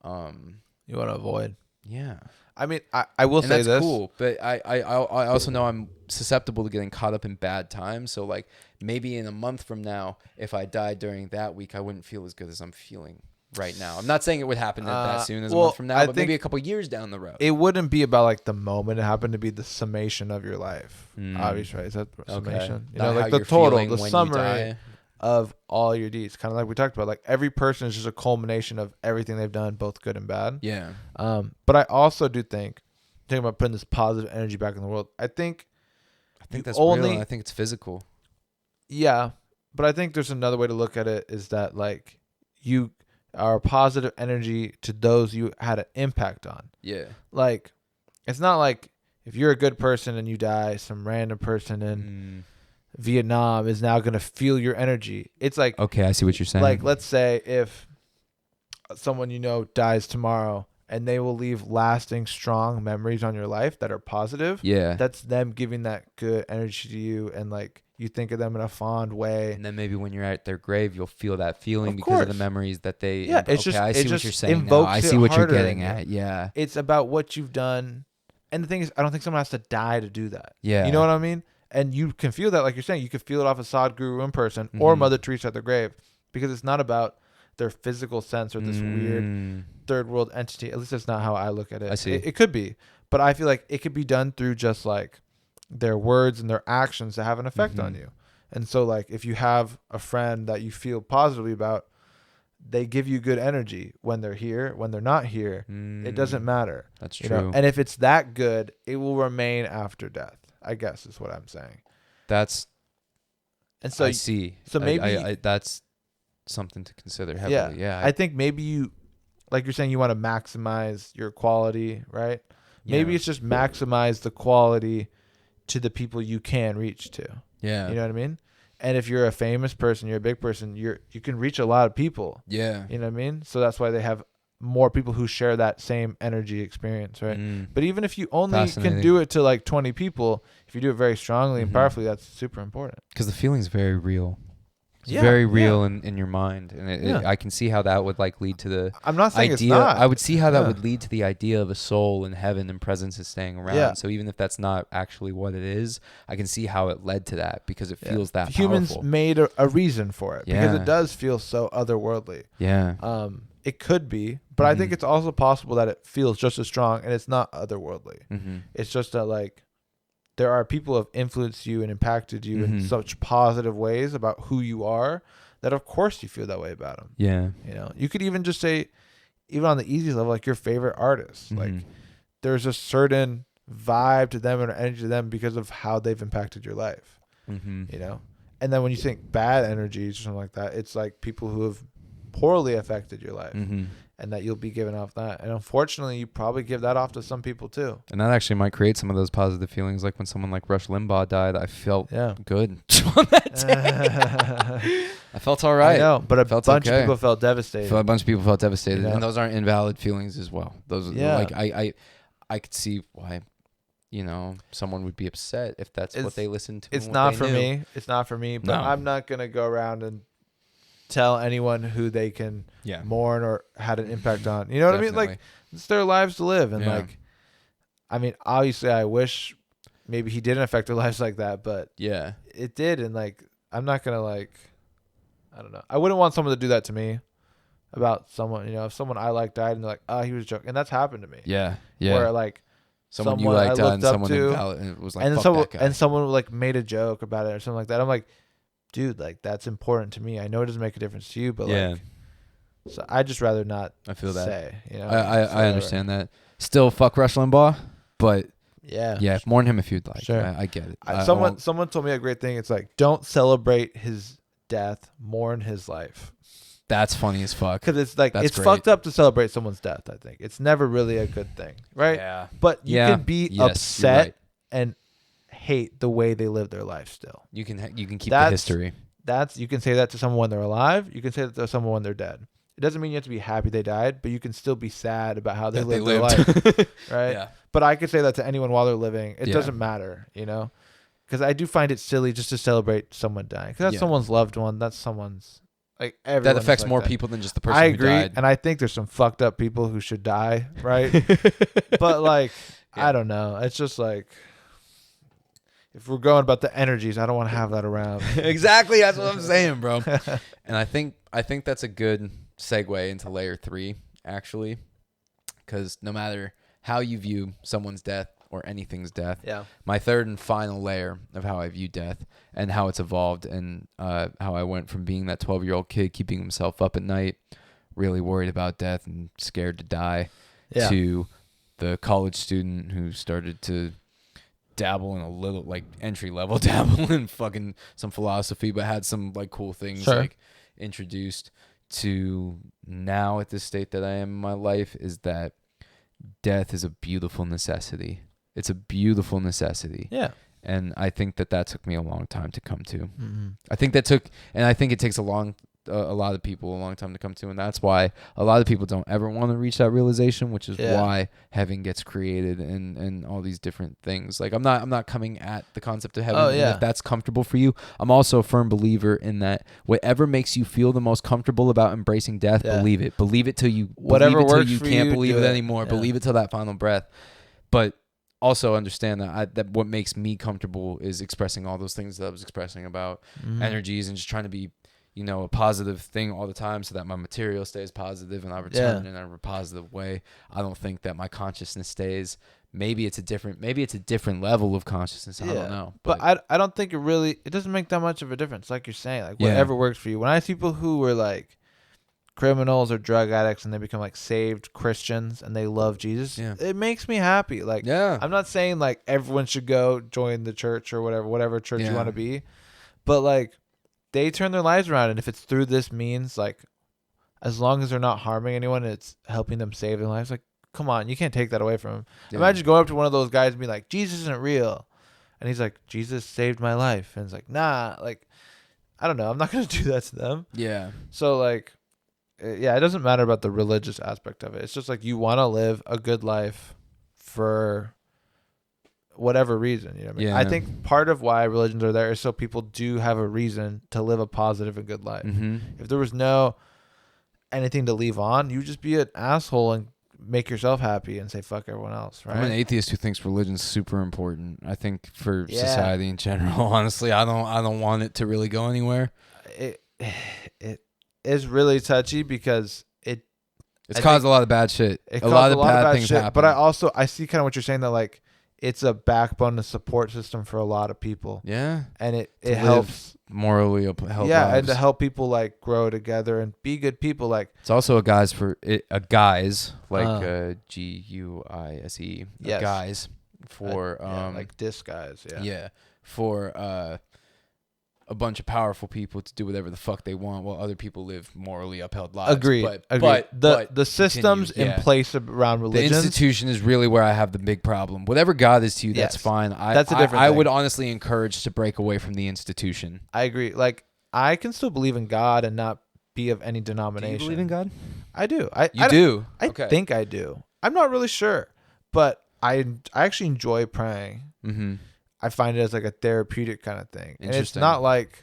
you want to avoid. Yeah. I mean, I will say that's cool, but I also know I'm susceptible to getting caught up in bad times. So like maybe in a month from now, if I died during that week, I wouldn't feel as good as I'm feeling right now. I'm not saying it would happen that soon as a month from now, but maybe a couple years down the road. It wouldn't be about like the moment. It happened to be the summation of your life. Obviously, right? Is that summation? You know, like the total, the summary. of all your deeds. Kind of like we talked about, like every person is just a culmination of everything they've done, both good and bad. Yeah. But I also do think, thinking about putting this positive energy back in the world, I think that's only, real. I think it's physical. yeah, but I think there's another way to look at it, is that like you are a positive energy to those you had an impact on. Yeah. Like, it's not like if you're a good person and you die, some random person in Vietnam is now going to feel your energy. It's like, Okay, I see what you're saying. like, let's say if someone you know dies tomorrow and they will leave lasting, strong memories on your life that are positive. Yeah. That's them giving that good energy to you, and like you think of them in a fond way. And then maybe when you're at their grave, you'll feel that feeling Of because of the course. memories that they. Yeah, it's okay, just- I it see what just you're saying now. invokes I it see what you're harder getting in you. at. Yeah. It's about what you've done. And the thing is, I don't think someone has to die to do that. Yeah. You know what I mean? And you can feel that, like you're saying, you could feel it off of Sadhguru in person or Mhm. Mother Teresa at their grave, because it's not about their physical sense or this weird third world entity. At least that's not how I look at it. I see. It could be, but I feel like it could be done through just like their words and their actions that have an effect on Mhm. you. And so, like, if you have a friend that you feel positively about, they give you good energy when they're here. When they're not here, it doesn't matter. That's You true. know? And if it's that good, it will remain after death, I guess is what I'm saying. That's. And so I see. so maybe- I that's something to consider heavily. Yeah. I think maybe you, like you're saying, you want to maximize your quality, right? Maybe it's just maximize the quality to the people you can reach to. Yeah. You know what I mean? And if you're a famous person, you're a big person, you can reach a lot of people. Yeah. You know what I mean? So that's why they have more people who share that same energy experience, right? But even if you only can Fascinating. do it to like 20 people, if you do it very strongly and Mhm. powerfully, that's super important. Because the feeling's very real. It's Yeah, very yeah. real in your mind, and Yeah. I can see how that would like lead to the I'm not saying idea. it's not. I would see how that Yeah. would lead to the idea of a soul in heaven and presence is staying around. Yeah. So even if that's not actually what it is, I can see how it led to that because it Yeah. feels that Humans powerful. made a reason for it because Yeah. it does feel so otherworldly. Yeah. It could be, but I think Mhm. it's also possible that it feels just as strong and it's not otherworldly. Mm-hmm. It's just that like there are people who have influenced you and impacted you in Mhm. such positive ways about who you are that of course you feel that way about them. Yeah. You know, you could even just say, even on the easiest level, like your favorite artist, like Mhm. there's a certain vibe to them and energy to them because of how they've impacted your life. Mhm. You know, and then when you think bad energies or something like that, it's like people who have poorly affected your life, Mhm. and that you'll be giving off that. And unfortunately, you probably give that off to some people too. And that actually might create some of those positive feelings. Like when someone like Rush Limbaugh died, I felt Yeah. good on that day. I felt all right. I know, but a Felt bunch okay. of people felt devastated. A bunch of people felt devastated, You know? and those aren't invalid feelings as well. Those, Yeah. like I could see why, someone would be upset if that's what It's- they listened to. It's and what not they for knew. me. It's not for me. But No. I'm not gonna go around and tell anyone who they can Yeah. mourn or had an impact on. You know what I mean? Like, Definitely. it's their lives to live, and Yeah. like, I mean, obviously, I wish maybe he didn't affect their lives like that, but Yeah. it did, and like, I'm not gonna like, I don't know. I wouldn't want someone to do that to me about someone. You know, if someone I like died and they're like, oh, he was joking, and that's happened to me. Yeah. Yeah. Where like, someone you someone I liked looked and up someone to, invalid and it was like, and fuck someone that guy. and someone like made a joke about it or something like that. I'm like, dude, like that's important to me. I know it doesn't make a difference to you, but yeah. like, so I just rather not I feel that. say. You know, I understand that. Still, fuck Rush Limbaugh, but Yeah, yeah, mourn him if you'd like. Sure. I get it. I someone told me a great thing. It's like, don't celebrate his death, mourn his life. that's funny as fuck. Because it's like, That's it's great. fucked up to celebrate someone's death. I think it's never really a good thing, right? Yeah. But you Yeah. can be Yes, you're upset right. and hate the way they live their life still. You can keep the That's- history. You can say that to someone when they're alive. You can say that to someone when they're dead. It doesn't mean you have to be happy they died, but you can still be sad about how they That lived they their lived. life, right? Yeah. But I could say that to anyone while they're living. It Yeah. doesn't matter, you know, because I do find it silly just to celebrate someone dying, because that's Yeah. someone's loved one. That's someone's like everyone. That affects like more that. people than just the person I who agree, died. and I think there's some fucked up people who should die, right? But like, Yeah. I don't know. It's just like, if we're going about the energies, I don't want to have that around. Exactly, that's what I'm saying, bro. And I think that's a good segue into layer 3, actually, because no matter how you view someone's death, or anything's death. Yeah. My third and final layer of how I view death and how it's evolved, and how I went from being that 12-year-old kid keeping himself up at night, really worried about death and scared to die, Yeah. to the college student who started to dabble in a little, like, entry level dabble in fucking some philosophy, but had some like cool things Sure. like introduced, to now at this state that I am in my life, is that death is a beautiful necessity. It's a beautiful necessity. Yeah. And I think that took me a long time to come to. Mm-hmm. I think it takes a lot of people a long time to come to, and that's why a lot of people don't ever want to reach that realization, which is why heaven gets created and all these different things. Like I'm not coming at the concept of heaven. Oh, and yeah. if that's comfortable for you, I'm also a firm believer in that whatever makes you feel the most comfortable about embracing death, believe it till you Whatever believe it till works you for can't you, believe do it it. anymore. Yeah. Believe it till that final breath. But also understand that what makes me comfortable is expressing all those things that I was expressing about energies, and just trying to be, a positive thing all the time, so that my material stays positive and I return in a positive way. I don't think that my consciousness stays. Maybe it's a different level of consciousness. I don't know. But I don't think it doesn't make that much of a difference. Like you're saying, like whatever works for you. When I see people who were like criminals or drug addicts and they become like saved Christians and they love Jesus, it makes me happy. Like, I'm not saying like everyone should go join the church or whatever church you want to be, but like they turn their lives around, and if it's through this means, like, as long as they're not harming anyone, it's helping them save their lives. Like, come on, you can't take that away from them. Imagine going up to one of those guys and be like, Jesus isn't real, and he's like, Jesus saved my life, and it's like, nah, like, I don't know, I'm not gonna do that to them. Yeah. So like, it doesn't matter about the religious aspect of it. It's just like you want to live a good life for whatever reason, you know what I mean? I think part of why religions are there is so people do have a reason to live a positive and good life. If there was no anything to leave on, you just be an asshole and make yourself happy and say fuck everyone else, right? I'm an atheist who thinks religion's super important. I think for society in general, honestly, I don't want it to really go anywhere. It is really touchy because it's caused a lot of bad shit. A lot of bad things happen. But I see kind of what you're saying, that like it's a backbone and support system for a lot of people. Yeah. And it helps morally help lives. And to help people like grow together and be good people. Like it's also a guise like GUISE. Yes. Guise for like disguise. Yeah. For a bunch of powerful people to do whatever the fuck they want while other people live morally upheld lives. Agreed. But the systems in place around religion. The institution is really where I have the big problem. Whatever God is to you, that's fine. That's a different thing. I would honestly encourage to break away from the institution. I agree. Like I can still believe in God and not be of any denomination. Do you believe in God? I do. I do? I think I do. I'm not really sure. But I actually enjoy praying. Mm-hmm. I find it as like a therapeutic kind of thing. And it's not like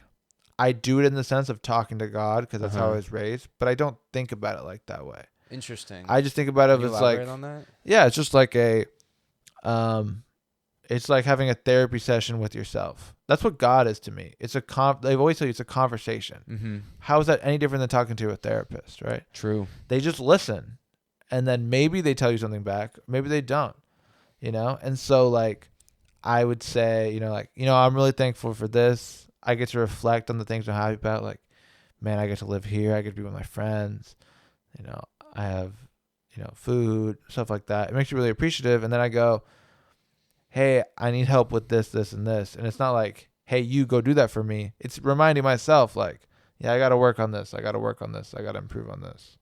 I do it in the sense of talking to God because that's how I was raised, but I don't think about it like that way. Interesting. I just think about it as like, on that? Yeah, it's just like it's like having a therapy session with yourself. That's what God is to me. It's they've always tell you it's a conversation. Mm-hmm. How is that any different than talking to a therapist, right? True. They just listen, and then maybe they tell you something back, maybe they don't, And so like, I would say, I'm really thankful for this. I get to reflect on the things I'm happy about. Like, man, I get to live here. I get to be with my friends. I have, food, stuff like that. It makes you really appreciative. And then I go, hey, I need help with this, this, and this. And it's not like, hey, you go do that for me. It's reminding myself like, yeah, I got to work on this. I got to work on this. I got to improve on this.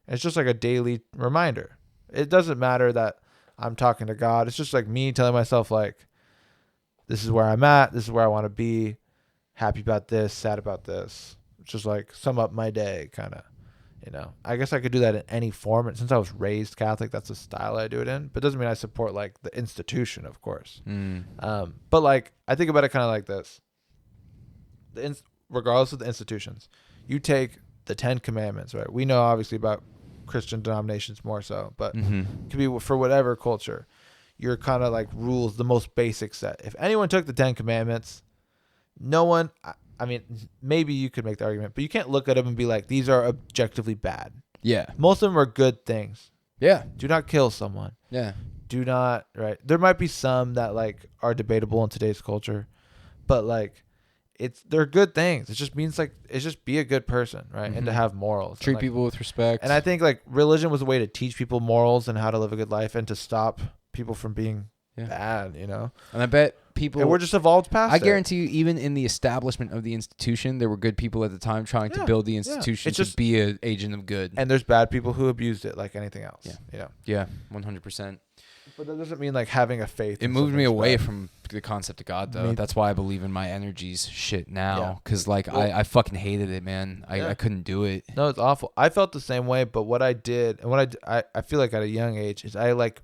And it's just like a daily reminder. It doesn't matter that I'm talking to God. It's just like me telling myself like, this is where I'm at. This is where I want to be. Happy about this, sad about this. It's just like sum up my day, kind of. I guess I could do that in any form. And since I was raised Catholic, that's the style I do it in. But it doesn't mean I support like the institution, of course. But like I think about it kind of like this. Regardless of the institutions, you take the 10 Commandments, right? We know obviously about Christian denominations more so, but it could be for whatever culture. Your kind of like rules, the most basic set. If anyone took the 10 Commandments, no one, I mean, maybe you could make the argument, but you can't look at them and be like, these are objectively bad. Yeah. Most of them are good things. Yeah. Do not kill someone. Yeah. do not, right? There might be some that like are debatable in today's culture, but like they're good things. It just means like it's just be a good person, right? And to have morals. Treat and, like, people with respect. And I think like religion was a way to teach people morals and how to live a good life and to stop people from being bad, you know? And I bet people... And we're just evolved past it. I guarantee you, even in the establishment of the institution, there were good people at the time trying to build the institution to be an agent of good. And there's bad people who abused it like anything else. Yeah. You know? Yeah, 100%. But that doesn't mean like having a faith. It moved me away from the concept of God, though. That's why I believe in my energies shit now. Because like I fucking hated it, man. I couldn't do it. No, it's awful. I felt the same way. But what I did, and what I feel like at a young age, is I like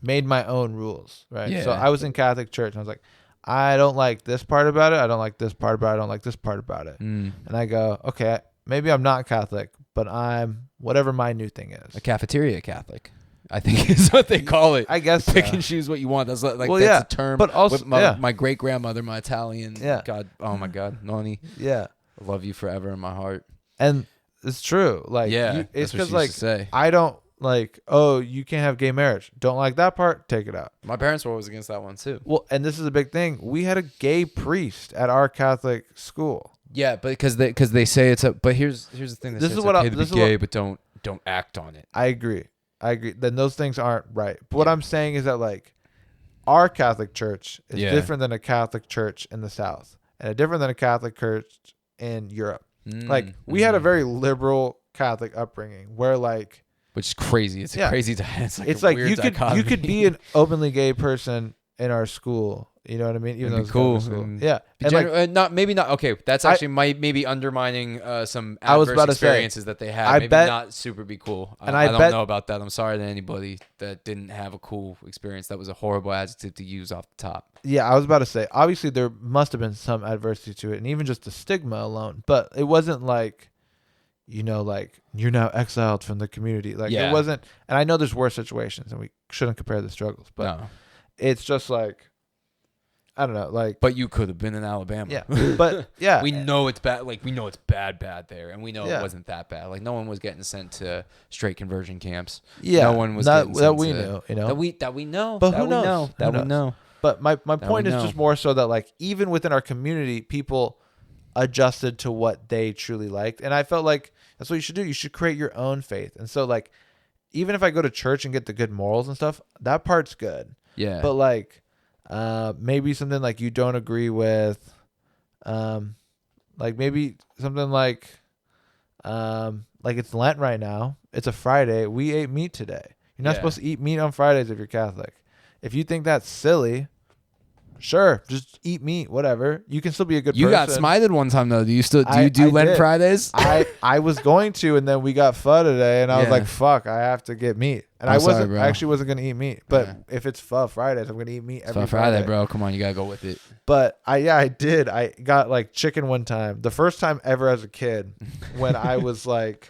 made my own rules, right? Yeah. So I was in Catholic church and I was like, I don't like this part about it. I don't like this part about it. I don't like this part about it. And I go, okay, maybe I'm not Catholic, but I'm whatever my new thing is. A cafeteria Catholic, I think is what they call it. I guess pick and choose what you want. That's like that's a term. But also, with my great grandmother, my Italian. Yeah. God, oh my God, Noni. Yeah. I love you forever in my heart. And it's true. Like, it's because like I don't like, oh, you can't have gay marriage. Don't like that part. Take it out. My parents were always against that one too. Well, and this is a big thing. We had a gay priest at our Catholic school. Yeah, but because they say it's a. But here's the thing. This is what okay to be gay, but don't act on it. I agree. Then those things aren't right. But what I'm saying is that like our Catholic church is different than a Catholic church in the South, and different than a Catholic church in Europe. Like we had a very liberal Catholic upbringing where like. Which is crazy. It's a crazy. It's like you could be an openly gay person in our school. You know what I mean? Even though it's cool. Yeah. And maybe not. Okay, that's actually maybe undermining some adverse experiences that they had. I bet not super be cool. And I don't know about that. I'm sorry to anybody that didn't have a cool experience. That was a horrible adjective to use off the top. Yeah, I was about to say. Obviously, there must have been some adversity to it, and even just the stigma alone. But it wasn't like. You know, like you're now exiled from the community. Like it wasn't, and I know there's worse situations, and we shouldn't compare the struggles, but it's just like, I don't know, like. But you could have been in Alabama. Yeah, but yeah, we know it's bad. Like we know it's bad there, and we know it wasn't that bad. Like no one was getting sent to straight conversion camps. Yeah, no one was getting sent we to, know, you know, that we know. But who knows? We know. But my point is just more so that like even within our community, people adjusted to what they truly liked, and I felt like that's what you should do. You should create your own faith. And so like even if I go to church and get the good morals and stuff, that part's good. Yeah. But like maybe something like you don't agree with like maybe something like it's Lent right now. It's a Friday. We ate meat today. You're not supposed to eat meat on Fridays if you're Catholic. If you think that's silly, sure, just eat meat, whatever. You can still be a good person. You got smited one time though. Do you do Lent Fridays? I was going to, and then we got pho today, and I was like, fuck, I have to get meat. And I actually wasn't gonna eat meat. But if it's pho Fridays, I'm gonna eat meat every Friday, bro. Come on, you gotta go with it. But I did. I got like chicken one time. The first time ever as a kid when I was like,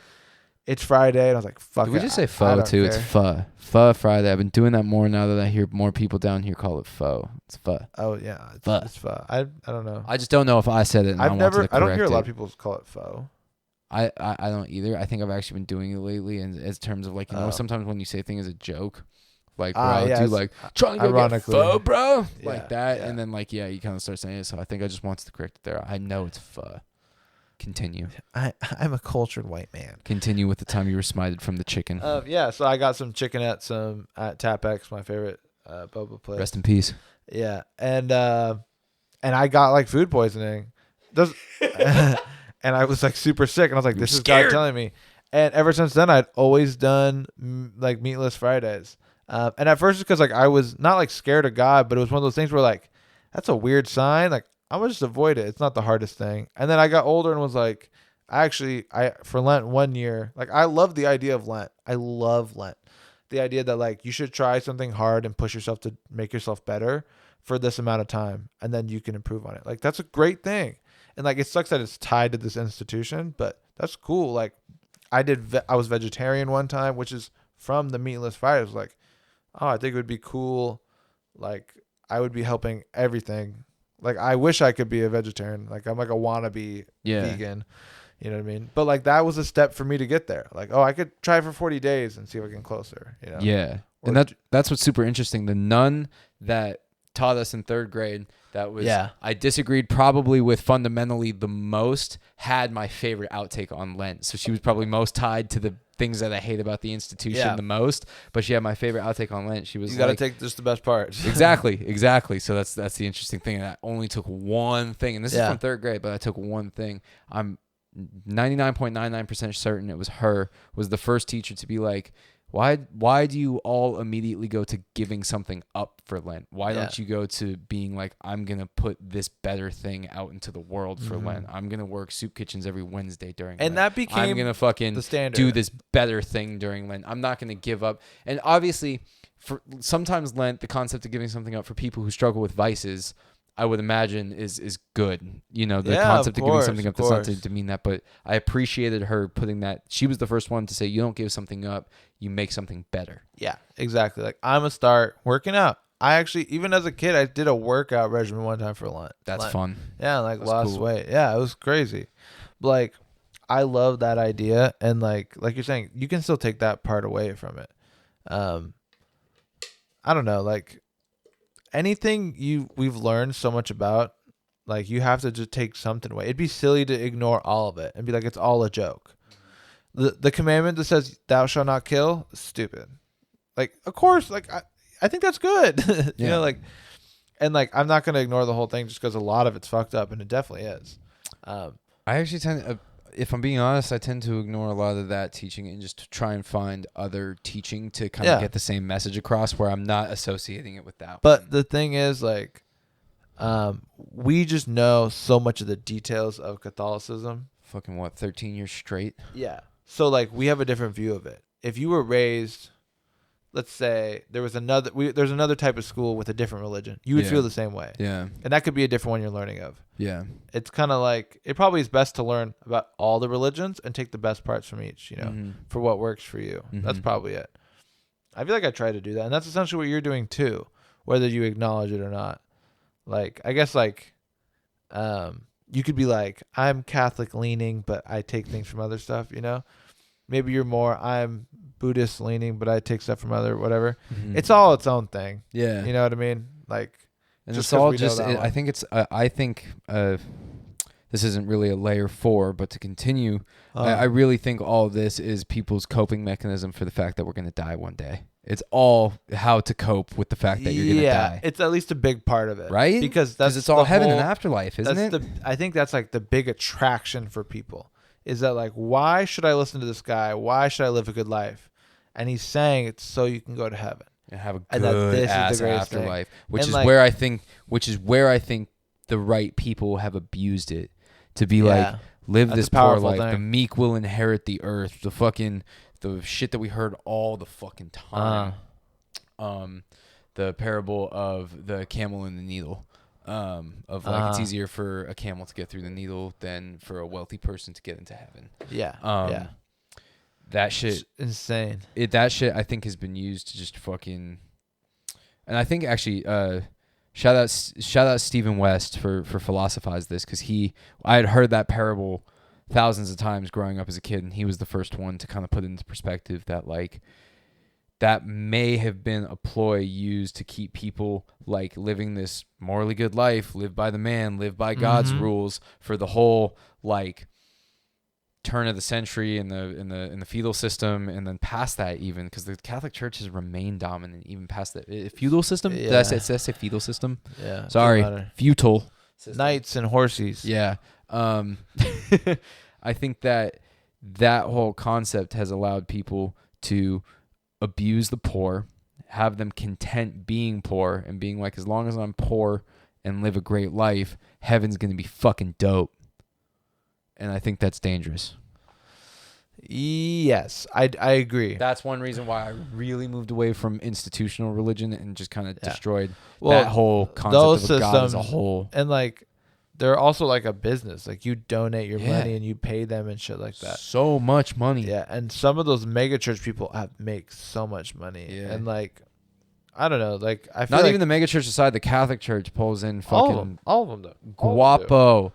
it's Friday, and I was like, fuck it. Did we just say pho too? Care. It's pho. Pho Friday. I've been doing that more now that I hear more people down here call it pho. It's pho. Oh yeah, it's pho. I don't know. I just don't know if I said it. And I don't hear a lot of people call it pho. I don't either. I think I've actually been doing it lately, and in terms of like sometimes when you say things as a joke, like bro, do like trying to go get pho, bro, like that, and then like you kind of start saying it. So I think I just wanted to correct it there. I know it's pho. Continue. I'm a cultured white man. Continue with the time you were smited from the chicken. So I got some chicken at Tapex, my favorite boba place. Rest in peace. Yeah, and I got like food poisoning. And I was like super sick, and I was like, "This is God telling me." And ever since then, I'd always done like meatless Fridays. And at first, it's because like I was not like scared of God, but it was one of those things where like that's a weird sign. Like I'm gonna just avoid it. It's not the hardest thing. And then I got older and was like, for Lent one year, like I love the idea of Lent. I love Lent. The idea that like you should try something hard and push yourself to make yourself better for this amount of time, and then you can improve on it. Like that's a great thing. And like it sucks that it's tied to this institution, but that's cool. Like I was vegetarian one time, which is from the meatless Fridays. Like, oh, I think it would be cool. Like I would be helping everything. Like I wish I could be a vegetarian. Like I'm like a wannabe vegan. You know what I mean? But like that was a step for me to get there. Like, oh, I could try for 40 days and see if I can get closer. You know? Yeah. And that's what's super interesting. The nun that taught us in 3rd grade, that was, I disagreed probably with fundamentally the most, had my favorite outtake on Lent. So she was probably most tied to the things that I hate about the institution the most, but she had my favorite outtake on Lent. She was you got to take just the best parts. Exactly. So that's the interesting thing. And I only took one thing, and this is from 3rd grade, but I took one thing. I'm 99.99% certain it was her, was the first teacher to be like, why do you all immediately go to giving something up for Lent? Why don't you go to being like, I'm going to put this better thing out into the world for Lent. I'm going to work soup kitchens every Wednesday during Lent. And that became I'm going to fucking the standard. do this better thing during Lent. I'm not going to give up. And obviously, for sometimes Lent, the concept of giving something up for people who struggle with vices, I would imagine is good. You know, the concept of giving something up, that's not to demean that, but I appreciated her putting that. She was the first one to say, you don't give something up, you make something better. Yeah, exactly. Like, I'm going to start working out. I actually, even as a kid, I did a workout regimen one time for Lent. That's fun. Yeah, like lost weight. Yeah, it was crazy. But like, I love that idea. And like you're saying, you can still take that part away from it. I don't know, like, anything we've learned so much about, like, you have to just take something away. It'd be silly to ignore all of it and be like, it's all a joke. The commandment that says thou shalt not kill is stupid. Like, of course, like, I think that's good. You know, like, and like, I'm not going to ignore the whole thing just because a lot of it's fucked up, and it definitely is. I actually tend, if I'm being honest, I tend to ignore a lot of that teaching and just to try and find other teaching to kind of get the same message across where I'm not associating it with that. But the thing is, like, we just know so much of the details of Catholicism. Fucking what, 13 years straight? Yeah. So like, we have a different view of it. If you were raised, let's say there's another type of school with a different religion, you would feel the same way. Yeah. And that could be a different one you're learning of. Yeah. It's kind of like, it probably is best to learn about all the religions and take the best parts from each, you know, for what works for you. That's probably it. I feel like I try to do that. And that's essentially what you're doing too, whether you acknowledge it or not. Like, I guess, like, you could be like, I'm Catholic leaning, but I take things from other stuff, you know? Maybe you're more, I'm Buddhist leaning, but I take stuff from other, whatever. It's all its own thing. Yeah. You know what I mean? Like, and it's all just, I think this isn't really a layer 4, but to continue, I really think all of this is people's coping mechanism for the fact that we're going to die one day. It's all how to cope with the fact that you're going to die. It's at least a big part of it. Right? Because it's all heaven and afterlife, isn't it? I think that's like the big attraction for people, is that like, why should I listen to this guy? Why should I live a good life? And he's saying it's so you can go to heaven. And have a good ass afterlife, which is where I think the right people have abused it to be like, live this poor life. The meek will inherit the earth. The shit that we heard all the fucking time. The parable of the camel and the needle. Of like, it's easier for a camel to get through the needle than for a wealthy person to get into heaven. Yeah. That shit, it's insane. That shit I think has been used to just fucking, and I think actually, shout out Stephen West for philosophize this, because I had heard that parable thousands of times growing up as a kid, and he was the first one to kind of put it into perspective that like, that may have been a ploy used to keep people like living this morally good life, live by the man, live by God's rules for the whole like turn of the century in the feudal system, and then past that, even because the Catholic Church has remained dominant even past that feudal system. Did I say feudal system? Yeah. Sorry, feudal system. Knights and horses. Yeah. I think that whole concept has allowed people to abuse the poor, have them content being poor, and being like, as long as I'm poor and live a great life, heaven's gonna be fucking dope. And I think that's dangerous. Yes, I agree. That's one reason why I really moved away from institutional religion and just kind of destroyed that whole concept of God as a whole. And like, they're also like a business. Like, you donate your money and you pay them and shit like that. So much money. Yeah, and some of those mega church people make so much money. Yeah. And like, I don't know. Like, I feel not like even the mega church aside, the Catholic Church pulls in fucking all of them though. Guapo,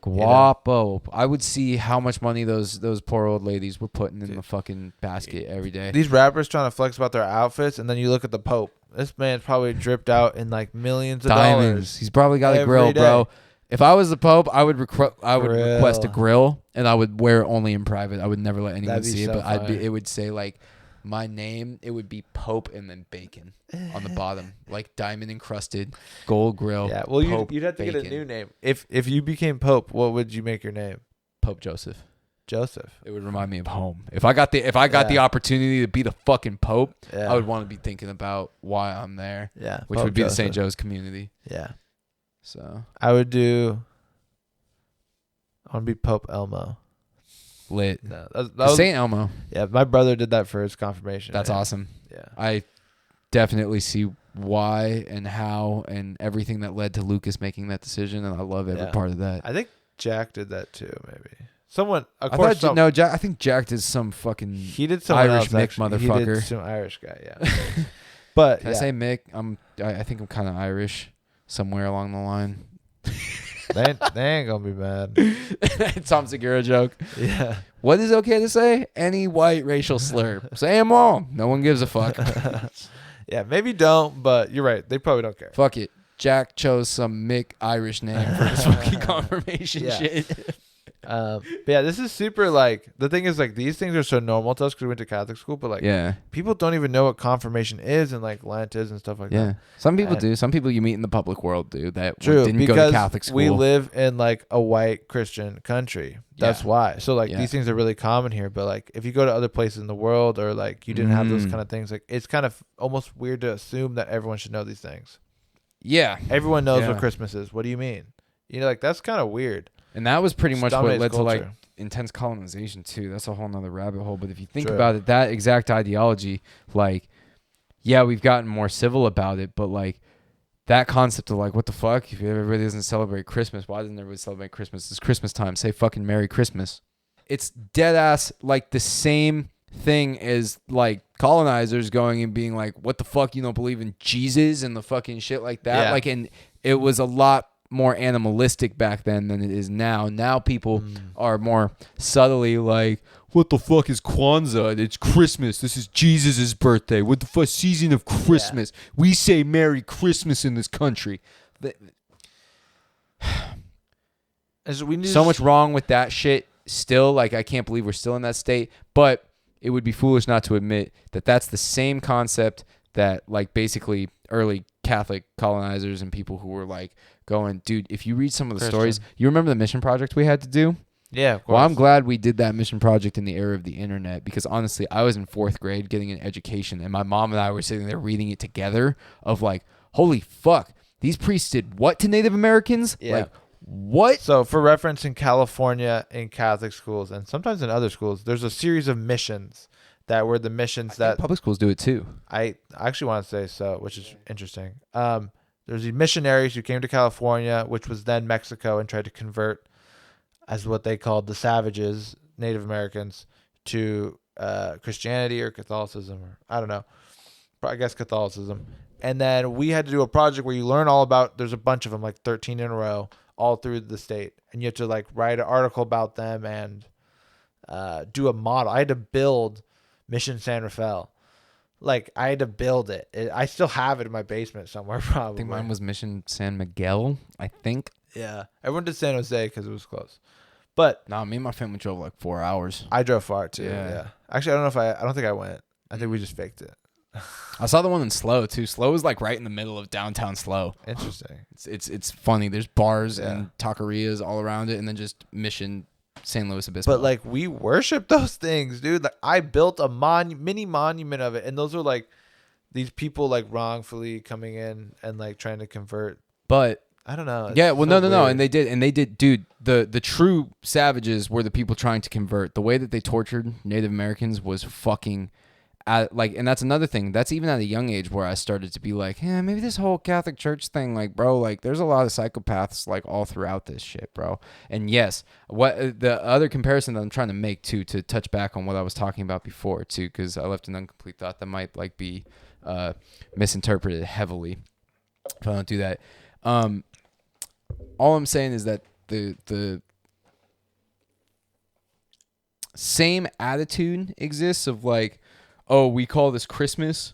Guapo. I would see how much money those poor old ladies were putting in Dude. the fucking basket every day. These rappers trying to flex about their outfits, and then you look at the Pope. This man's probably dripped out in like millions of Diamonds. dollars. He's probably got a every grill, day. bro. If I was the Pope, I would request a Grill. grill, and I would wear it only in private. I would never let anyone That'd be see so it, but fire. it would say like my name. It would be Pope and then bacon on the bottom, like diamond encrusted gold grill. Yeah, well, Pope you'd have to get a bacon. new name. If you became Pope, what would you make your name? Pope Joseph. Joseph. It would remind me of home. If I got the opportunity to be the fucking Pope, Yeah. I would want to be thinking about why I'm there, Yeah. which Pope would be the Joseph. St. Joe's community. Yeah. So I would do. I want to be Pope Elmo. lit. No, that was, St. Elmo. yeah. My brother did that for his confirmation. That's yeah. awesome. Yeah. I definitely see why and how and everything that led to Lucas making that decision, and I love every Yeah. part of that. I think Jack did that too. Maybe someone. Of I course, thought some, Jack. I think Jack is some fucking. he did someone Irish else, Mick actually. He motherfucker. did some Irish guy. Yeah. But Can yeah. I say Mick? I think I'm kind of Irish somewhere along the line. they ain't gonna be mad. Tom Segura joke. Yeah. What is okay to say? Any white racial slur. Say them all. No one gives a fuck. Yeah. Maybe don't, but you're right. They probably don't care. Fuck it. Jack chose some Mick Irish name for his fucking confirmation Yeah. shit. But yeah, this is super. Like the thing is, like these things are so normal to us because we went to Catholic school. But like, Yeah. people don't even know what confirmation is and like Lent is and stuff like Yeah. that. Some people And- do. Some people you meet in the public world do that True, didn't go because to Catholic school. we live in like a white Christian country. That's Yeah. why. So like Yeah. these things are really common here. But like if you go to other places in the world or like you didn't have those Mm. kind of things, like it's kind of almost weird to assume that everyone should know these things. Yeah. Everyone knows Yeah. what Christmas is. What do you mean? You know, like that's kind of weird. And that was pretty It's much what dominates led to like culture. intense colonization too. That's a whole nother rabbit hole. But if you think True. about it, that exact ideology, like, yeah, we've gotten more civil about it, but like that concept of like, what the fuck? If everybody doesn't celebrate Christmas, why doesn't everybody celebrate Christmas? It's Christmas time. Say fucking Merry Christmas. It's dead ass like the same thing as like colonizers going and being like, what the fuck? You don't believe in Jesus and the fucking shit like that? Yeah. Like, and it was a lot more animalistic back then than it is now. Now people are more subtly like, what the fuck is Kwanzaa? It's Christmas. This is Jesus' birthday. What the fuck? Season of Christmas. We say Merry Christmas in this country. And so we need So much wrong with that shit still. Like, I can't believe we're still in that state. But it would be foolish not to admit that that's the same concept that, like, basically early Catholic colonizers and people who were, like, going, dude, if you read some of the stories, you remember the mission project we had to do? Yeah, of course. Well, I'm glad we did that mission project in the era of the internet because, honestly, I was in 4th grade getting an education, and my mom and I were sitting there reading it together of, like, holy fuck, these priests did what to Native Americans? Yeah. Like, what? So, for reference, in California, in Catholic schools, and sometimes in other schools, there's a series of missions that were the missions that Public schools do it too. I actually want to say so, which is interesting. There's these missionaries who came to California, which was then Mexico, and tried to convert, as what they called the savages, Native Americans, to Christianity or Catholicism, or I don't know. I guess Catholicism. And then we had to do a project where you learn all about, there's a bunch of them, like 13 in a row, all through the state. And you have to like write an article about them and do a model. I had to build Mission San Rafael. Like, I had to build it. I still have it in my basement somewhere, probably. I think mine was Mission San Miguel, I think. Yeah. Everyone did San Jose because it was close. But Nah, me and my family drove like 4 hours. I drove far, too. Yeah. Yeah. Actually, I don't think I went. I think we just faked it. I saw the one in Slow too. Slow is like right in the middle of downtown Slow. Interesting. It's funny. There's bars Yeah. and taquerias all around it, and then just Mission San Luis Obispo. But like, we worship those things, dude. Like, I built a mini monument of it, and those are like these people like wrongfully coming in and like trying to convert. but I don't know. It's yeah, well, so no, weird. and they did, dude. The true savages were the people trying to convert. The way that they tortured Native Americans was fucking. And that's another thing. That's even at a young age where I started to be like, yeah, maybe this whole Catholic Church thing, like, bro, like, there's a lot of psychopaths like all throughout this shit, bro. And yes, what the other comparison that I'm trying to make too, to touch back on what I was talking about before too, because I left an incomplete thought that might like be misinterpreted heavily if I don't do that. All I'm saying is that the same attitude exists of like, oh, we call this Christmas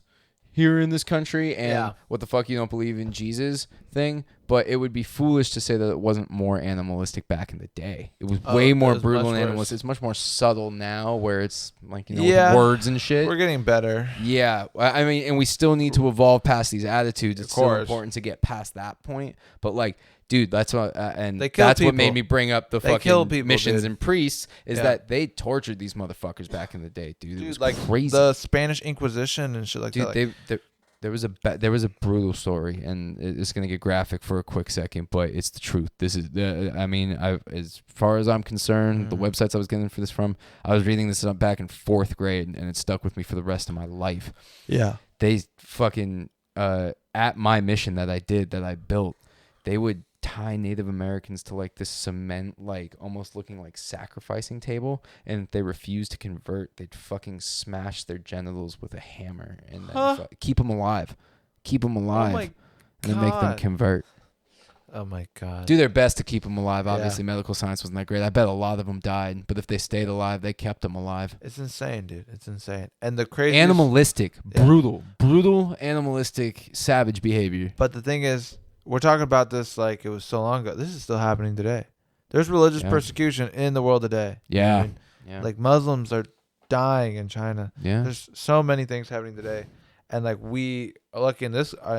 here in this country, and Yeah. what the fuck, you don't believe in Jesus thing. But it would be foolish to say that it wasn't more animalistic back in the day. It was way more it was brutal much and worse. animalistic. It's much more subtle now, where it's like, Yeah. with words and shit. We're getting better. Yeah, I mean, and we still need to evolve past these attitudes. It's Of still course. important to get past that point. But like, dude, that's what, and They kill that's what made people. me bring up the They kill fucking people, missions dude. and priests is Yeah. that they tortured these motherfuckers back in the day, dude. It Dude, was like crazy. the Spanish Inquisition and shit like Dude, that. Like, there was a brutal story, and it's gonna get graphic for a quick second, but it's the truth. This is I mean, as far as I'm concerned, the websites I was getting for this from, I was reading this up back in 4th grade, and it stuck with me for the rest of my life. yeah. They fucking at my mission that I built, they would tie Native Americans to like this cement, like almost looking like sacrificing table, and if they refused to convert, they'd fucking smash their genitals with a hammer and then keep them alive, Oh my and then make them God. convert. Oh my God. Do their best to keep them alive. Yeah. Obviously, medical science wasn't that great. I bet a lot of them died, but if they stayed alive, they kept them alive. It's insane, dude. It's insane. And the crazy Animalistic, Yeah. brutal, animalistic, savage behavior. But the thing is, we're talking about this like it was so long ago. This is still happening today. There's religious Yeah. persecution in the world today. You know what I Yeah. mean? Yeah. Like Muslims are dying in China. Yeah. There's so many things happening today. And like we are lucky in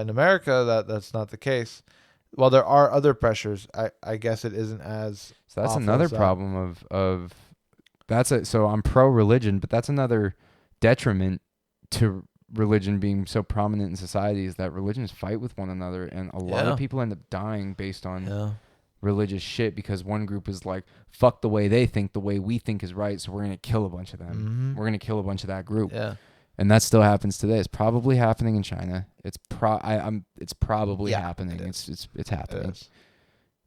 America that's not the case. While there are other pressures, I guess it isn't as So that's awful another as that. problem of that's it. So I'm pro religion, but that's another detriment to religion being so prominent in society is that religions fight with one another, and a lot Yeah. of people end up dying based on Yeah. religious shit because one group is like, fuck the way they think, the way we think is right, so we're gonna kill a bunch of them. Mhm. We're gonna kill a bunch of that group. Yeah. And that still happens today. It's probably happening in China. It's probably Yeah, happening. it is. It's It happening. is.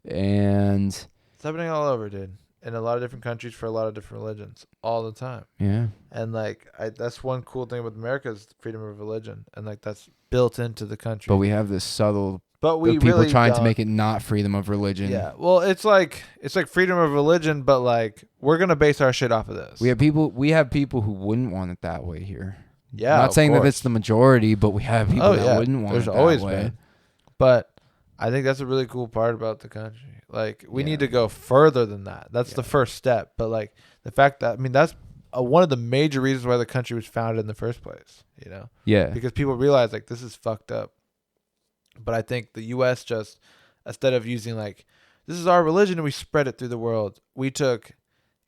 And It's happening all over, dude. In a lot of different countries for a lot of different religions all the time. yeah. And like that's one cool thing about America is freedom of religion, and like that's built into the country. But we have this subtle But we people really trying to don't- make it not freedom of religion. Yeah, well, it's like freedom of religion, but like we're gonna base our shit off of this. We have people who wouldn't want it that way here. yeah, Not of saying that course. it's the majority, but we have people Oh, that yeah. wouldn't want There's it always that way. been. But I think that's a really cool part about the country. Like we Yeah. need to go further than that. That's the first step. But like the fact that that's one of the major reasons why the country was founded in the first place. You know. Yeah. Because people realize like this is fucked up. But I think the US just instead of using like this is our religion and we spread it through the world, we took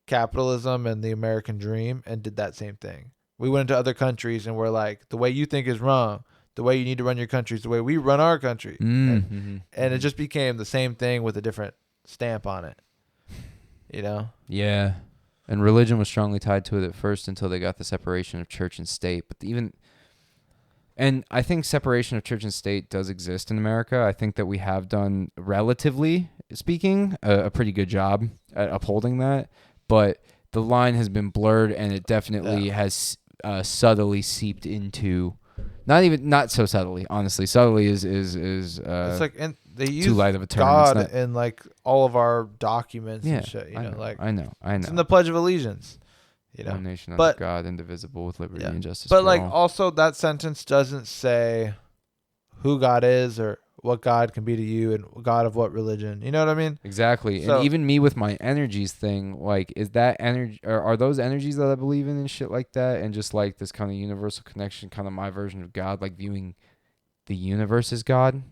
capitalism and the American dream and did that same thing. We went into other countries and we're like, the way you think is wrong, the way you need to run your country is the way we run our country. Mm-hmm. And it just became the same thing with a different stamp on it. You know? Yeah. And religion was strongly tied to it at first until they got the separation of church and state. But and I think separation of church and state does exist in America. I think that we have done, relatively speaking, a pretty good job at upholding that. But the line has been blurred, and it definitely has subtly seeped into, not so subtly, honestly. Subtly is it's like and they use too light of a term. God It's not, in like all of our documents yeah, and shit. You I know, know, like I know. it's in the Pledge of Allegiance. You know, One nation under But- God, indivisible, with liberty Yeah. and justice but for like all. also that sentence doesn't say who God is or what God can be to you and God of what religion. You know what I mean? Exactly. So- And even me with my energies thing, like, is that energy, or are those energies that I believe in and shit like that? And just like this kind of universal connection, kind of my version of God, like viewing the universe as God?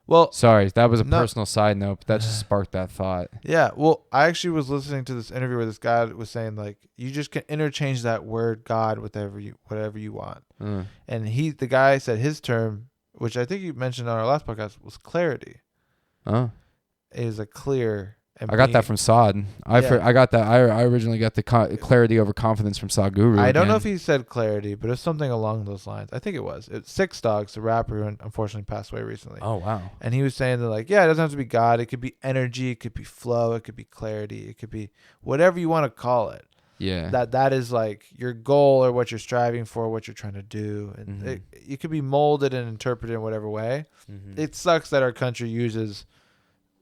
Well, Sorry, that was a No. personal side note, but that just sparked that thought. yeah. Well, I actually was listening to this interview where this guy was saying like you just can interchange that word God with whatever you want. Mm. And the guy said his term, which I think you mentioned on our last podcast, was clarity. Oh. It is a clear. And I got that being- from Sod. I got that. I originally got the clarity over confidence from Sod Guru. I don't know again. if he said clarity, but it's something along those lines. I think it was. It's Six Dogs, the rapper who unfortunately passed away recently. Oh, wow. And he was saying that like, yeah, it doesn't have to be God. It could be energy. It could be flow. It could be clarity. It could be whatever you want to call it. Yeah. That is like your goal or what you're striving for, what you're trying to do. And Mhm. it could be molded and interpreted in whatever way. Mhm. It sucks that our country uses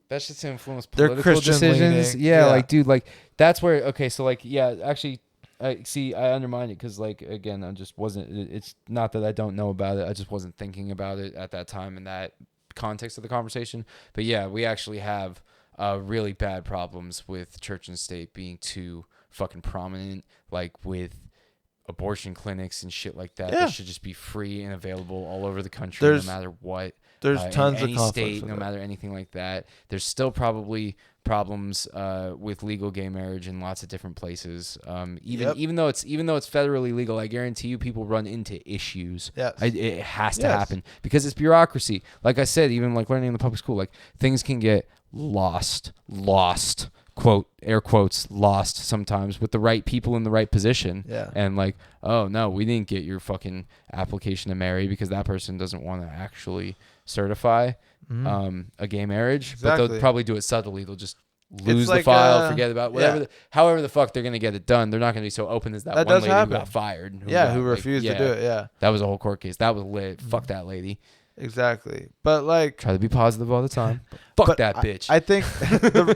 That shit's influence They're political Christian decisions. leaning. Yeah, Yeah. like, dude, like that's where, okay, so like, yeah, actually, I undermine it because, like, again, I just wasn't, it's not that I don't know about it, I just wasn't thinking about it at that time in that context of the conversation. But yeah, we actually have really bad problems with church and state being too fucking prominent, like with abortion clinics and shit like that. Yeah. That should just be free and available all over the country, There's- no matter what. There's In tons of any conflicts state, with no it. matter anything like that. There's still probably problems with legal gay marriage in lots of different places. Even though it's federally legal, I guarantee you people run into issues. Yes. It has to Yes. happen because it's bureaucracy. Like I said, even like learning in the public school, like things can get lost, quote, air quotes, lost sometimes with the right people in the right position. Yeah. And like, oh no, we didn't get your fucking application to marry because that person doesn't want to actually certify a gay marriage. But Exactly. they'll probably do it subtly. They'll just lose the like, file, forget about whatever. yeah. However the fuck they're gonna get it done. They're not gonna be so open as that That one does lady happen. who got fired. Who refused to do it. Yeah. That was a whole court case. That was lit. Fuck that lady. Exactly. But like, Try to be positive all the time. Fuck but that bitch. I think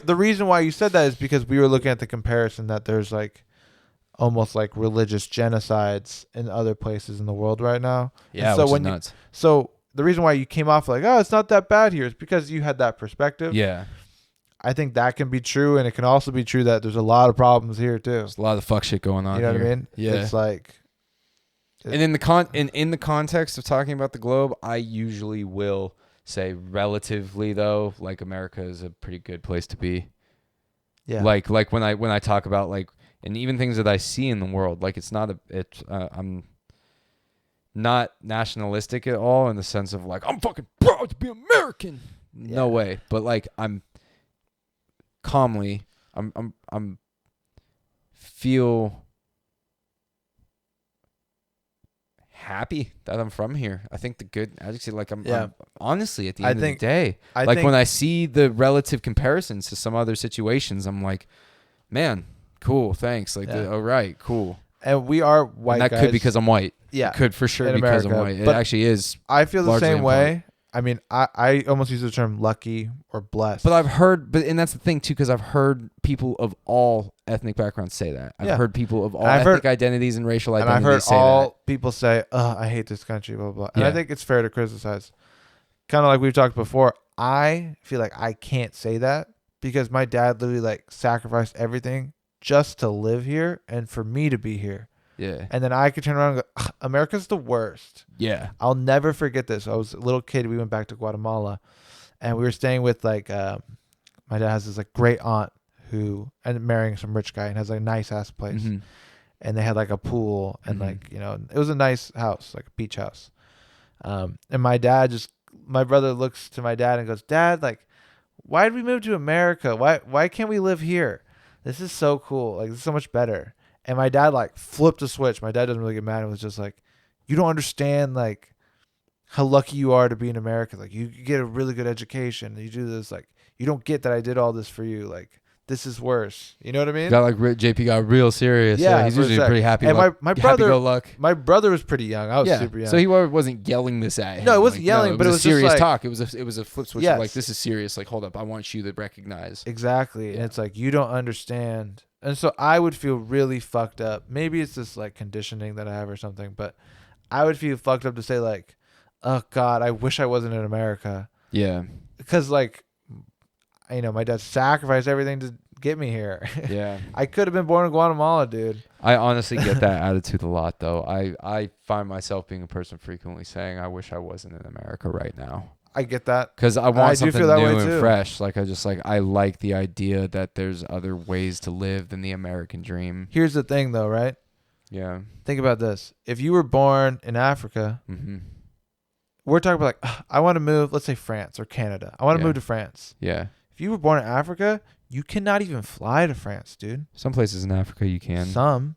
the reason why you said that is because we were looking at the comparison that there's like almost like religious genocides in other places in the world right now. yeah, so which when is you- nuts. So the reason why you came off like, oh, it's not that bad here is because you had that perspective. Yeah. I think that can be true, and it can also be true that there's a lot of problems here too. There's a lot of fuck shit going on. You know here. what I mean? Yeah. It's like, And in the in the context of talking about the globe, I usually will say relatively though, like America is a pretty good place to be. yeah, Like when I talk about like, and even things that I see in the world, like I'm not nationalistic at all in the sense of like I'm fucking proud to be American. No Yeah. way. But like I'm calmly, I'm feel happy that I'm from here. I think the good, actually, like I'm honestly at the end of the day, like when I see the relative comparisons to some other situations, I'm like, man, cool, thanks. Like, all right, cool. and we are white And that guys. could because I'm white. Yeah, Could for sure in because I'm America, white. It but actually is. I feel the largely same in way. I mean, I almost use the term lucky or blessed. But I've heard, and that's the thing too, because I've heard people of all ethnic backgrounds say that. I've heard people of all ethnic identities and racial identities and I've heard say all people say, I hate this country, blah, blah, blah. And I think it's fair to criticize. Kind of like we've talked before, I feel like I can't say that because my dad literally like sacrificed everything just to live here and for me to be here. Yeah. And then I could turn around and go, America's the worst. Yeah. I'll never forget this. I was a little kid. We went back to Guatemala and we were staying with like, my dad has this like great aunt who ended up marrying some rich guy and has like a nice ass place. Mm-hmm. And they had like a pool and like, you know, it was a nice house, like a beach house. And my brother looks to my dad and goes, Dad, like, why did we move to America? Why can't we live here? This is so cool. Like, this is so much better. And my dad like flipped a switch. My dad doesn't really get mad. It was just like, you don't understand like how lucky you are to be in America. Like you get a really good education. You do this, like, you don't get that I did all this for you. Like, this is worse. You know what I mean? Got like JP got real serious. Yeah, he's for a usually sec. pretty happy. And my brother, happy go luck. my brother was pretty young. I was super young. So he wasn't yelling this at him. No, it wasn't yelling, but it was just serious like- talk. It was a flip switch. Yes. Of like, this is serious. Like, hold up, I want you to recognize. Exactly. And it's like, you don't understand. And so I would feel really fucked up. Maybe it's this like conditioning that I have or something, but I would feel fucked up to say like, oh God, I wish I wasn't in America. Yeah. Because like, you know, my dad sacrificed everything to get me here. Yeah. I could have been born in Guatemala, dude. I honestly get that attitude a lot, though. I find myself being a person frequently saying, I wish I wasn't in America right now. I get that. Because I I want do something feel that new way and too. fresh. Like, I like the idea that there's other ways to live than the American dream. Here's the thing though, right? Yeah. Think about this. If you were born in Africa, Mm-hmm. we're talking about like, I want to move, let's say France or Canada. I want to Yeah. move to France. Yeah. If you were born in Africa, you cannot even fly to France, dude. Some places in Africa you can. Some,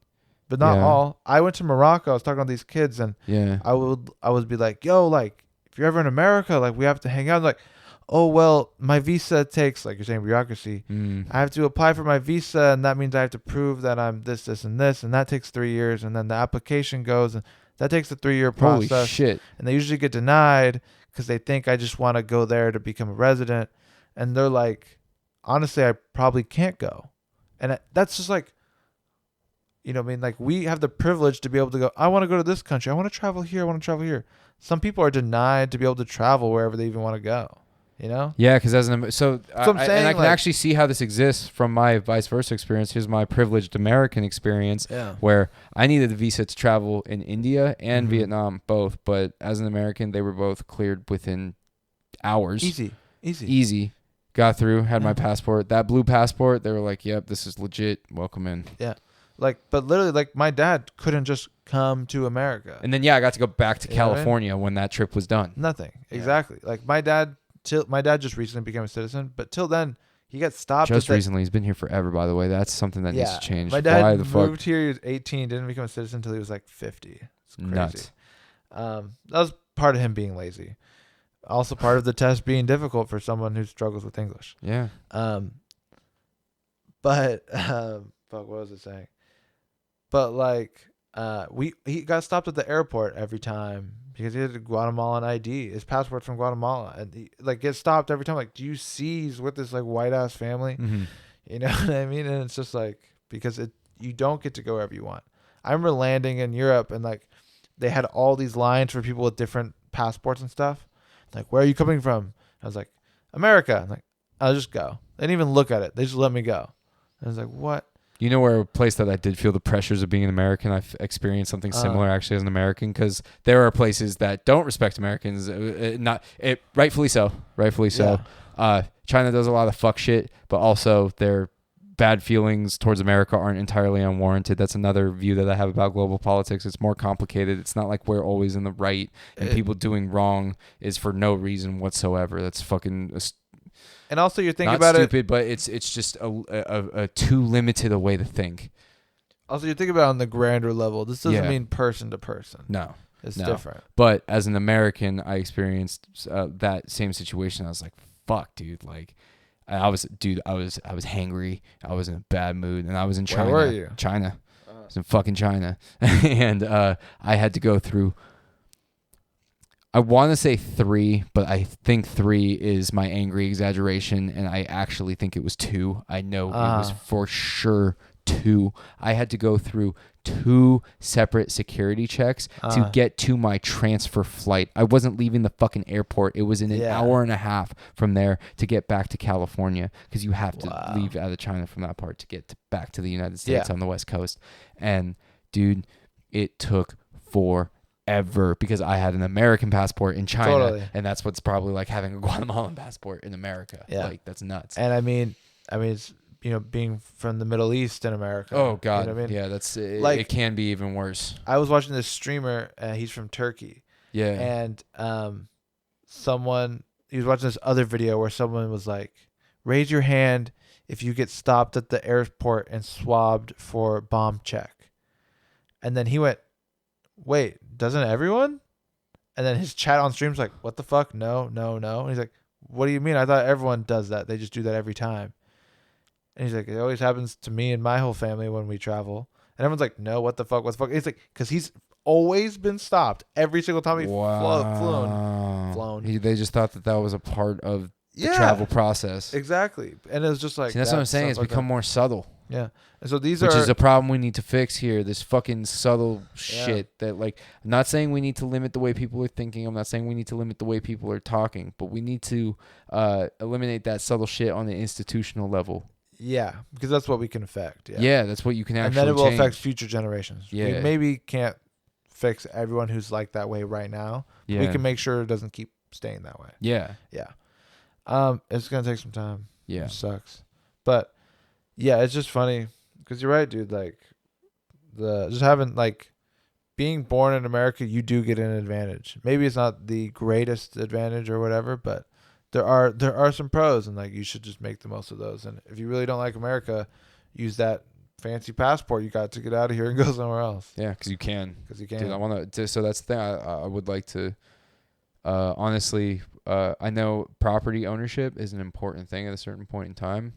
but not Yeah. all. I went to Morocco. I was talking to these kids, and Yeah. I would be like, yo, like, if you're ever in America, like, we have to hang out. I'm like, oh, well, my visa takes, like you're saying, bureaucracy. Mm. I have to apply for my visa, and that means I have to prove that I'm this, and this, and that takes 3 years. And then the application goes, and that takes a 3-year Holy process. shit. And they usually get denied because they think I just want to go there to become a resident. And they're like, honestly, I probably can't go. And that's just like, you know what I mean? Like, we have the privilege to be able to go, I want to go to this country. I want to travel here. I want to travel here. Some people are denied to be able to travel wherever they even want to go, you know? Yeah, because so That's what I'm saying, and I can like- actually see how this exists from my vice versa experience. Here's my privileged American experience, Yeah. where I needed a visa to travel in India and Mhm. Vietnam, both. But as an American, they were both cleared within hours. Easy. Easy. Got through, had my Yeah. passport. That blue passport, they were like, yep, this is legit. Welcome in. Like, but literally, like, my dad couldn't just come to America. And then, yeah, I got to go back to You know what I mean? California when that trip was done. Nothing. Yeah. Exactly. Like, my dad just recently became a citizen, but till then, he got stopped. Just at the- recently. He's been here forever, by the way. That's something that needs to change. My dad Why the fuck? moved here. He was 18, didn't become a citizen until he was like 50. It's crazy. Nuts. That was part of him being lazy. Also part of the test being difficult for someone who struggles with English. Yeah. But fuck, what was it saying? But like, he got stopped at the airport every time because he had a Guatemalan ID. His passport's from Guatemala, and he like gets stopped every time. Like, do you see he's with this like white ass family? Mm-hmm. You know what I mean? And it's just like, because you don't get to go wherever you want. I remember landing in Europe and like they had all these lines for people with different passports and stuff. Like, where are you coming from? I was like, America. I'm like, I'll just go. They didn't even look at it. They just let me go. And I was like, what? You know where a place that I did feel the pressures of being an American, I've experienced something similar actually as an American, because there are places that don't respect Americans. Rightfully so. China does a lot of fuck shit, but also their bad feelings towards America aren't entirely unwarranted. That's another view that I have about global politics. It's more complicated. It's not like we're always in the right and people doing wrong is for no reason whatsoever. That's fucking And also, you're thinking not about stupid, but it's just a too limited a way to think. Also, you think about it on the grander level. This doesn't mean person to person. No. It's No. different. But as an American, I experienced that same situation. I was like, "Fuck, dude!" Like, I was hangry. I was in a bad mood, and I was in China. Where were you? China. I was in fucking China, and I had to go through. I want to say 3, but I think 3 is my angry exaggeration, and I actually think it was 2. I know it was for sure 2. I had to go through 2 separate security checks to get to my transfer flight. I wasn't leaving the fucking airport. It was in an hour and a half from there to get back to California, because you have to leave out of China from that part to get back to the United States on the West Coast. And dude, it took forever because I had an American passport in China, and that's what's probably like having a Guatemalan passport in America. Yeah. Like, that's nuts. And I mean, it's, you know, being from the Middle East in America. Oh God, you know what I mean? Yeah, that's Like, it can be even worse. I was watching this streamer. He's from Turkey. Yeah, And he was watching this other video where someone was like, raise your hand if you get stopped at the airport and swabbed for bomb check. And then he went, wait, doesn't everyone? And then his chat on stream's like, what the fuck? No. And he's like, what do you mean? I thought everyone does that. They just do that every time. And he's like, it always happens to me and my whole family when we travel. And everyone's like, no, what the fuck? It's like, because he's always been stopped every single time he's flown. They just thought that was a part of the travel process. Exactly. And it was just like, See, that's what I'm saying. It's become more subtle. Yeah. And so which is a problem we need to fix here. This fucking subtle shit that, like, I'm not saying we need to limit the way people are thinking. I'm not saying we need to limit the way people are talking, but we need to eliminate that subtle shit on the institutional level. Yeah, because that's what we can affect. Yeah, that's what you can actually change. And then it will change. affect future generations. Yeah. We maybe can't fix everyone who's like that way right now. Yeah. We can make sure it doesn't keep staying that way. Yeah. Yeah. It's going to take some time. Yeah. It sucks. But yeah, it's just funny because you're right, dude. Like, just having, like, being born in America, you do get an advantage. Maybe it's not the greatest advantage or whatever, but there are some pros, and like, you should just make the most of those. And if you really don't like America, use that fancy passport you got to get out of here and go somewhere else. Yeah, because you can. Dude, I want to. So that's the thing. I would like to. Honestly, I know property ownership is an important thing at a certain point in time,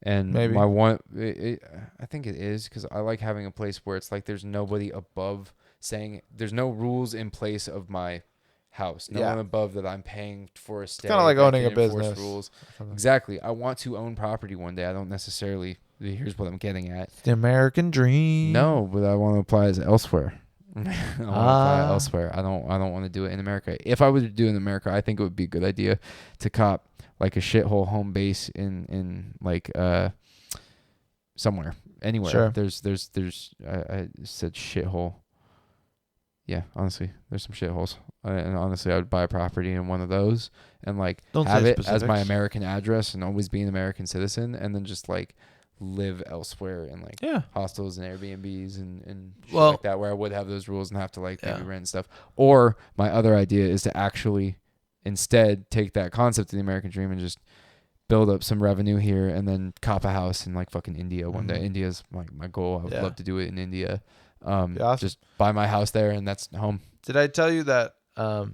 and maybe I think it is, because I like having a place where it's like there's nobody above saying, there's no rules in place of my house. No one above that I'm paying for a stay. Kind of like owning a business. business. Rules. Exactly. I want to own property one day. I don't necessarily here's what I'm getting at. It's the American dream. No, but I want to apply it elsewhere. I want to apply it elsewhere. I don't want to do it in America. If I were to do it in America, I think it would be a good idea to cop like a shithole home base in like somewhere, anywhere. Sure. There's I said shithole. Yeah, honestly, there's some shitholes. And honestly, I would buy a property in one of those and like Don't have say it as my specifics. American address and always be an American citizen, and then just like live elsewhere in like Yeah. hostels and Airbnbs and shit Well- like that, where I would have those rules and have to like maybe Yeah. rent and stuff. Or my other idea is to actually instead take that concept of the American dream and just build up some revenue here and then cop a house in like fucking India one day. Mhm. India's my goal. I would Yeah. love to do it in India. Be awesome. Just buy my house there and that's home. Did I tell you that?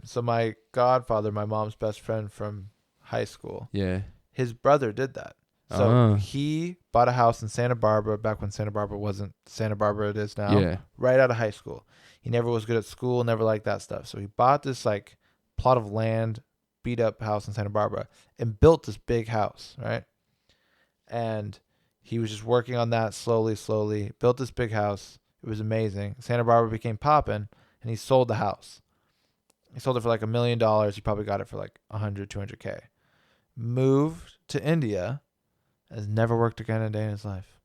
So my godfather, my mom's best friend from high school, Yeah. his brother did that. So Ah. he bought a house in Santa Barbara back when Santa Barbara wasn't Santa Barbara it is now. Yeah. Right out of high school. He never was good at school, never liked that stuff. So he bought this like plot of land, beat up house in Santa Barbara, and built this big house, right? And he was just working on that slowly, built this big house. It was amazing. Santa Barbara became poppin', and he sold the house. He sold it for like $1 million. He probably got it for like 100, 200K. Moved to India, has never worked again a day in his life.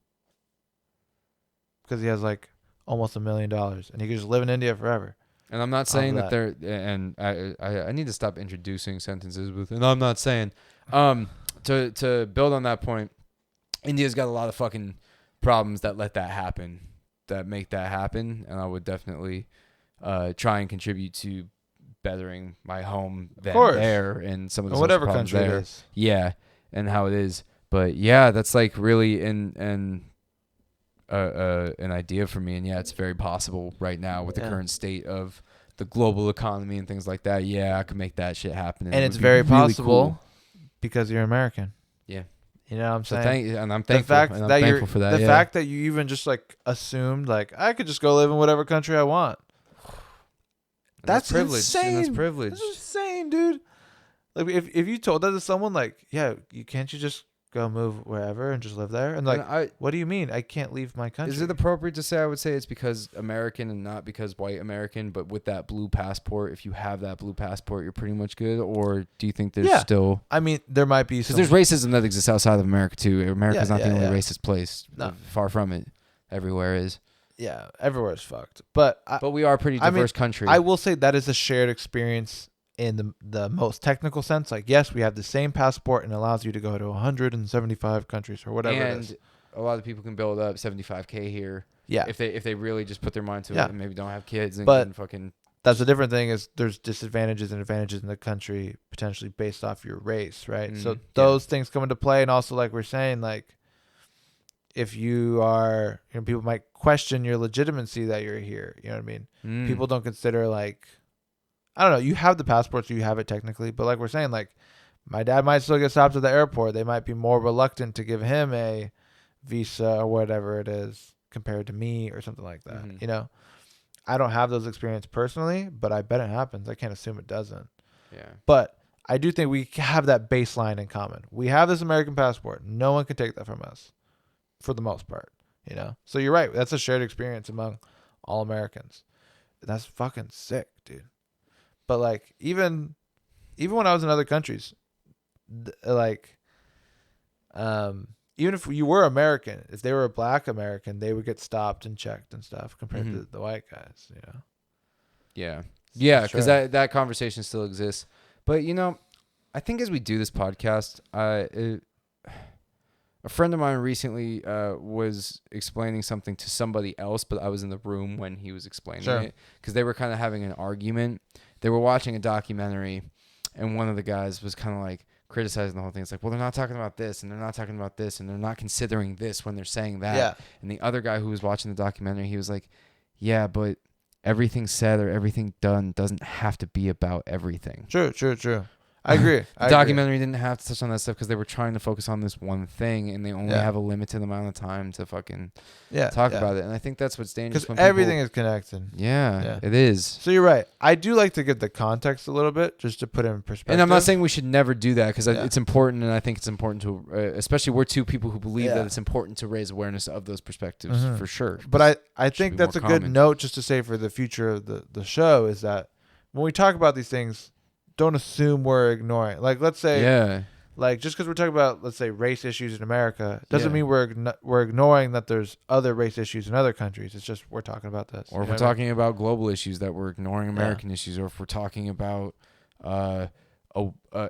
Because he has like almost $1 million, and he could just live in India forever. And I'm not saying that that. they're, and I need to stop introducing sentences with, and I'm not saying, to build on that point, India's got a lot of fucking problems that let that happen, that make that happen. And I would definitely, try and contribute to bettering my home there and some of the In whatever social problems country there. it is. Yeah. And how it is. But yeah, that's like really an idea for me. And yeah, it's very possible right now with the Yeah. current state of the global economy and things like that. Yeah, I could make that shit happen. And it it's would be very really possible cool. because you're American. Yeah. You know what I'm So saying? and I'm The thankful. fact and I'm that you're thankful for that. the yeah. fact that you even just like assumed like I could just go live in whatever country I want. And that's privilege. And that's insane. privilege. That's insane, dude. Like if you told that to someone, like, yeah, can't you just go move wherever and just live there? And like, And what do you mean? I can't leave my country. is it appropriate to say I would say it's because American and not because white American, but with that blue passport, if you have that blue passport, you're pretty much good? Or do you think there's Yeah. still... I mean, there might be Because some. there's racism that exists outside of America, too. America's Yeah, not the yeah, only yeah. racist place. No. Far from it. Everywhere is. Yeah, everywhere's fucked. But But we are a pretty I mean, diverse country. I will say that is a shared experience in the most technical sense. Like, yes, we have the same passport and it allows you to go to 175 countries or whatever it is. And a lot of people can build up 75K here Yeah, if they really just put their mind to Yeah. it and maybe don't have kids and But- can fucking... that's the different thing is there's disadvantages and advantages in the country potentially based off your race, right? So Yeah. those things come into play, and also like we're saying, like if you are, people might question your legitimacy that you're here. You know what I mean? Mm. People don't consider like, I don't know, you have the passport, so you have it technically, but like we're saying, like my dad might still get stopped at the airport. They might be more reluctant to give him a visa or whatever it is compared to me or something like that. Mhm. You know, I don't have those experiences personally, but I bet it happens. I can't assume it doesn't. Yeah. But I do think we have that baseline in common. We have this American passport. No one can take that from us for the most part, you know? So you're right. That's a shared experience among all Americans. That's fucking sick, dude. But like, even when I was in other countries, even if you were American, if they were a black American, they would get stopped and checked and stuff compared to Mhm. the white guys, you know? Yeah. Yeah, because Sure. that conversation still exists. But, I think as we do this podcast, a friend of mine recently was explaining something to somebody else, but I was in the room when he was explaining Sure. it because they were kind of having an argument. They were watching a documentary, and one of the guys was kind of like criticizing the whole thing. It's like, well, they're not talking about this, and they're not talking about this, and they're not considering this when they're saying that. Yeah. And the other guy who was watching the documentary, he was like, yeah, but everything said or everything done doesn't have to be about everything. True. I agree. The documentary didn't have to touch on that stuff because they were trying to focus on this one thing, and they only have a limited amount of time to fucking talk about it. And I think that's what's dangerous. Because everything is connected. Yeah, it is. So you're right. I do like to give the context a little bit just to put it in perspective. And I'm not saying we should never do that because it's important, and I think it's important to, especially we're two people who believe that it's important to raise awareness of those perspectives for sure. But I think that's a good note just to say for the future of the show is that when we talk about these things, don't assume we're ignoring. Like, let's say, like, just because we're talking about, let's say, race issues in America, doesn't mean we're ignoring that there's other race issues in other countries. It's just we're talking about this. Or if we're talking about global issues, that we're ignoring American issues, or if we're talking about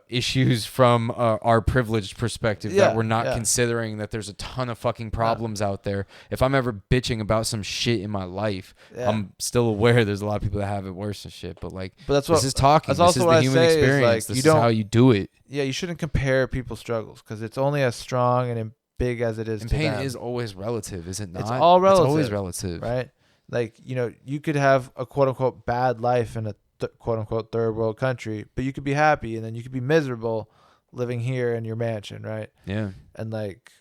issues from our privileged perspective that we're not considering that there's a ton of fucking problems out there. If I'm ever bitching about some shit in my life, I'm still aware there's a lot of people that have it worse and shit. But like, this is talking. This is the human experience. This is how you do it. Yeah, you shouldn't compare people's struggles because it's only as strong and big as it is. And to pain them. is always relative, is it not? It's all relative. It's always relative, right? Like, you know, you could have a quote unquote bad life in a quote unquote third world country, but you could be happy, and then you could be miserable living here in your mansion, right? Yeah. And like,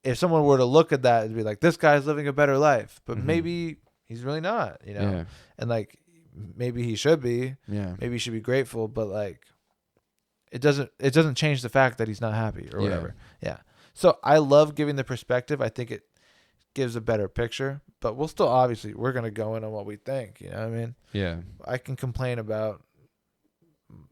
if someone were to look at that and be like, this guy's living a better life, but maybe he's really not, you know? Yeah. And like, maybe he should be. Yeah. Maybe he should be grateful, but like, it doesn't change the fact that he's not happy or whatever. Yeah. So I love giving the perspective. I think it gives a better picture, but we'll still obviously we're gonna go in on what we think. You know what I mean? Yeah. I can complain about,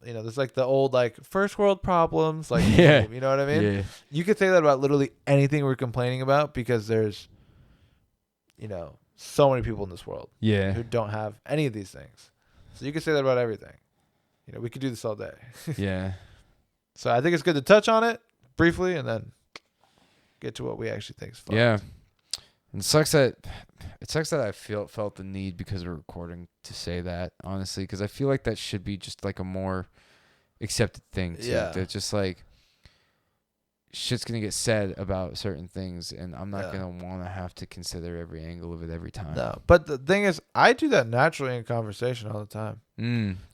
you know, there's like the old like first world problems, like you know what I mean? Yeah. You could say that about literally anything we're complaining about because there's, you know, so many people in this world who don't have any of these things. So you could say that about everything. You know, we could do this all day. Yeah. So I think it's good to touch on it briefly and then get to what we actually think is fun. Yeah. And it sucks that I felt the need because we're recording to say that, honestly, because I feel like that should be just like a more accepted thing too. Yeah. That just like shit's gonna get said about certain things, and I'm not gonna want to have to consider every angle of it every time. No, but the thing is, I do that naturally in conversation all the time.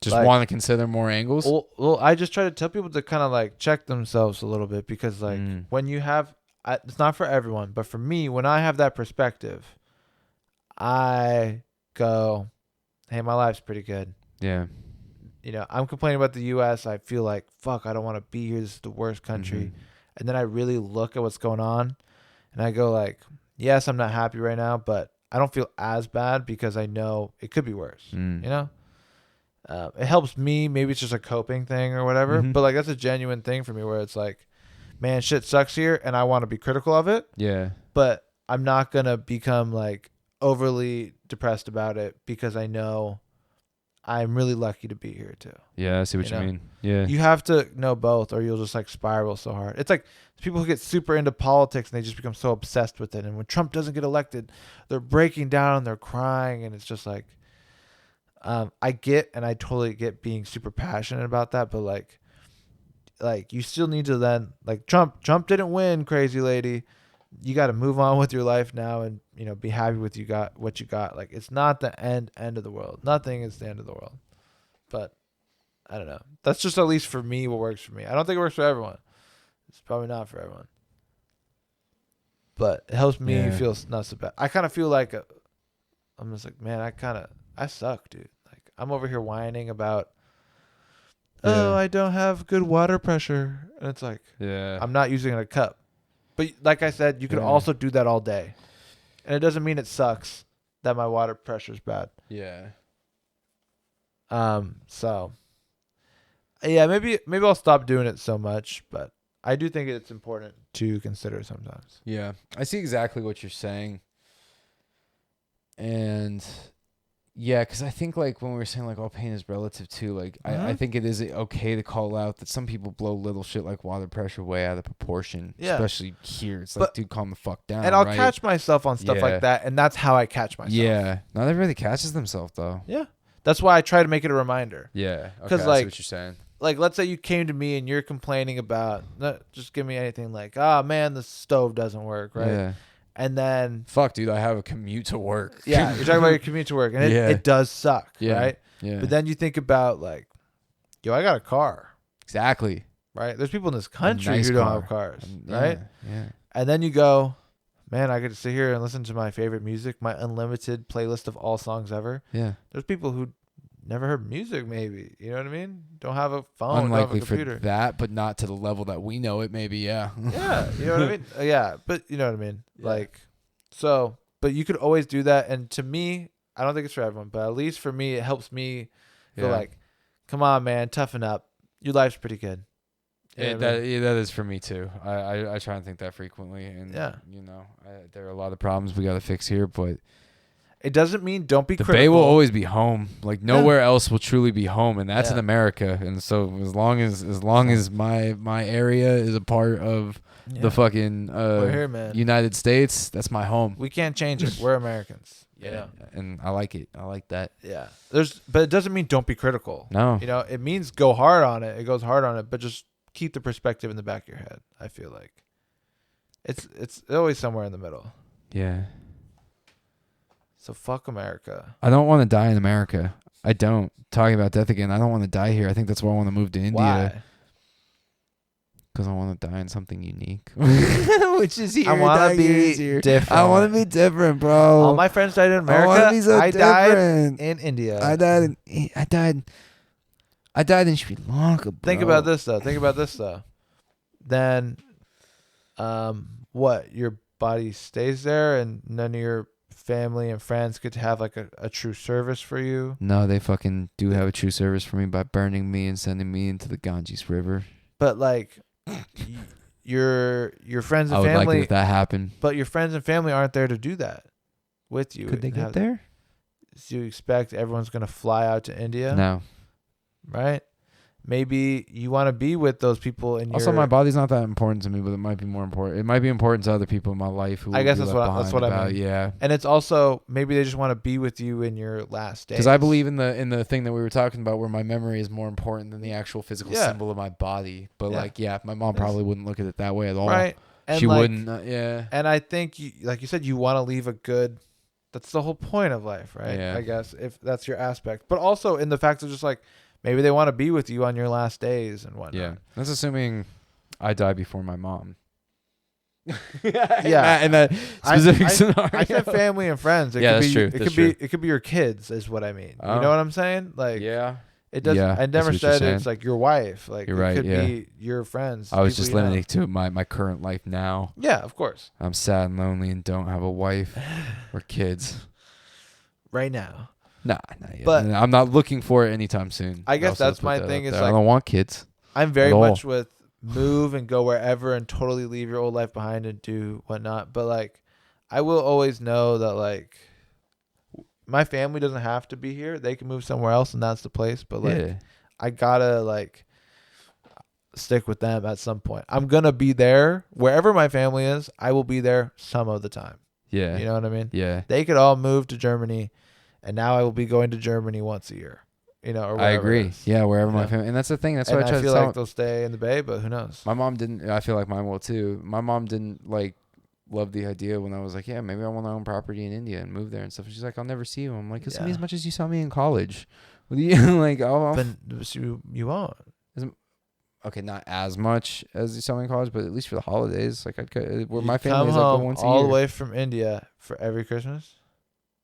Just like, want to consider more angles. Well, I just try to tell people to kind of like check themselves a little bit because like when you have, it's not for everyone, but for me, when I have that perspective, I go, hey, my life's pretty good. Yeah. You know, I'm complaining about the U.S. I feel like, fuck, I don't want to be here. This is the worst country. And then I really look at what's going on and I go like, yes, I'm not happy right now, but I don't feel as bad because I know it could be worse. You know, it helps me. Maybe it's just a coping thing or whatever, but like that's a genuine thing for me where it's like, man, shit sucks here and I want to be critical of it. Yeah. But I'm not going to become like overly depressed about it because I know I'm really lucky to be here too. Yeah, I see what you mean. Yeah. You have to know both or you'll just like spiral so hard. It's like people who get super into politics and they just become so obsessed with it. And when Trump doesn't get elected, they're breaking down and they're crying. And it's just like, I get, and I totally get being super passionate about that. But like you still need to then like Trump didn't win, crazy lady. You got to move on with your life now and, you know, be happy with what you got. Like, it's not the end of the world. Nothing is the end of the world. But I don't know. That's just at least for me what works for me. I don't think it works for everyone. It's probably not for everyone. But it helps me feel not so bad. I kind of feel like I'm just like, man, I suck, dude. Like, I'm over here whining about, oh, I don't have good water pressure. And it's like, I'm not using a cup. But like I said, you can also do that all day. And it doesn't mean it sucks that my water pressure is bad. Yeah. So yeah, maybe I'll stop doing it so much, but I do think it's important to consider sometimes. Yeah. I see exactly what you're saying. And yeah, because I think like when we were saying like all pain is relative too, like I think it is okay to call out that some people blow little shit like water pressure way out of proportion. Yeah. Especially here. It's like, dude, calm the fuck down. And I'll catch myself on stuff like that, and that's how I catch myself. Yeah. Not everybody catches themselves though. Yeah. That's why I try to make it a reminder. Yeah. Because like, I see what you're saying. Like, let's say you came to me and you're complaining about, just give me anything like, oh man, the stove doesn't work, right? Yeah. And then, fuck, dude, I have a commute to work. Yeah, you're talking about your commute to work, and it does suck, right? Yeah. But then you think about like, yo, I got a car. Exactly. right? There's people in this country nice who don't car. have cars, Yeah, right? Yeah. And then you go, man, I get to sit here and listen to my favorite music, my unlimited playlist of all songs ever. Yeah. There's people who never heard music, maybe. You know what I mean? Don't have a phone, Unlikely don't have a computer. for that, but not to the level that we know it. Maybe, yeah. Yeah, you know what I mean? Yeah, but you know what I mean? Yeah. Like, so, but you could always do that. And to me, I don't think it's for everyone, but at least for me, it helps me feel Yeah. like, come on, man, toughen up. Your life's pretty good. You know what I mean? That is for me too. I try and think that frequently, and Yeah. you know, there are a lot of problems we got to fix here, but It doesn't mean don't be the critical. Bay will always be home. Like nowhere else will truly be home, and that's in Yeah. America. And so as long as my area is a part of Yeah. the fucking We're here, man. United States, that's my home. We can't change it. We're Americans. You know? And I like it. I like that. Yeah. But it doesn't mean don't be critical. No. You know, it means go hard on it. It goes hard on it, but just keep the perspective in the back of your head. I feel like it's always somewhere in the middle. Yeah. So fuck America. I don't want to die in America. I don't. Talking about death again. I don't want to die here. I think that's why I want to move to India. Why? Because I want to die in something unique. Which is here. I want to be different. I want to be different, bro. All my friends died in America. I want to be so I different. died in India. I died in Sri Lanka, bro. Think about this though. Then, what? Your body stays there, and none of your family and friends get to have like a true service for you. No, they fucking do have a true service for me by burning me and sending me into the Ganges River. But like, your friends I and would like it family, if that happened. but your friends and family aren't there to do that with you. Could they get Have- there? So you expect everyone's gonna fly out to India, No. right? Maybe you want to be with those people in Also, your. my body's not that important to me, but it might be more important. It might be important to other people in my life who I guess will that's be left what I behind mean. Yeah. And it's also maybe they just want to be with you in your last days. Because I believe in the thing that we were talking about, where my memory is more important than the actual physical Yeah. symbol of my body. But Yeah. my mom probably wouldn't look at it that way at all. right. And She like, wouldn't. Yeah. And I think, like you said, you want to leave a good. That's the whole point of life, right? Yeah. I guess if that's your aspect, but also in the fact of just like maybe they want to be with you on your last days and whatnot. Yeah. That's assuming I die before my mom. Yeah. In that specific I scenario. I said family and friends. It Yeah, could that's be, true. It That's could true. be. It could be your kids, is what I mean. Oh. You know what I'm saying? Like, Yeah. it doesn't. Yeah, I that's never what you're said saying. it's like your wife. Like, You're it right, could yeah. be your friends. I was people just you know. limiting to my current life now. Yeah, of course. I'm sad and lonely and don't have a wife or kids. Right now. Nah, not yet. But- I'm not looking for it anytime soon. I guess Also that's put my that thing out is there. like- I don't want kids. I'm very At all. much with move and go wherever and totally leave your old life behind and do whatnot. But like, I will always know that like, my family doesn't have to be here. They can move somewhere else, and that's the place. But like, Yeah. I gotta like stick with them at some point. I'm gonna be there wherever my family is. I will be there some of the time. Yeah. You know what I mean? Yeah. They could all move to Germany, and now I will be going to Germany once a year. You know, or I wherever it agree. is. Yeah, wherever my Yeah. family, and that's the thing. That's And what I try I to feel tell. like they'll stay in the Bay, but who knows? My mom didn't. I feel like mine will too. My mom didn't like love the idea when I was like, yeah, maybe I want to own property in India and move there and stuff. She's like, I'll never see you. I'm like, you'll see me Yeah. as much as you saw me in college. What do you like? Oh, But you won't. okay, not as much as you saw me in college, but at least for the holidays, like I'd go. Where You my come family is like go home once a all year. the way from India for every Christmas.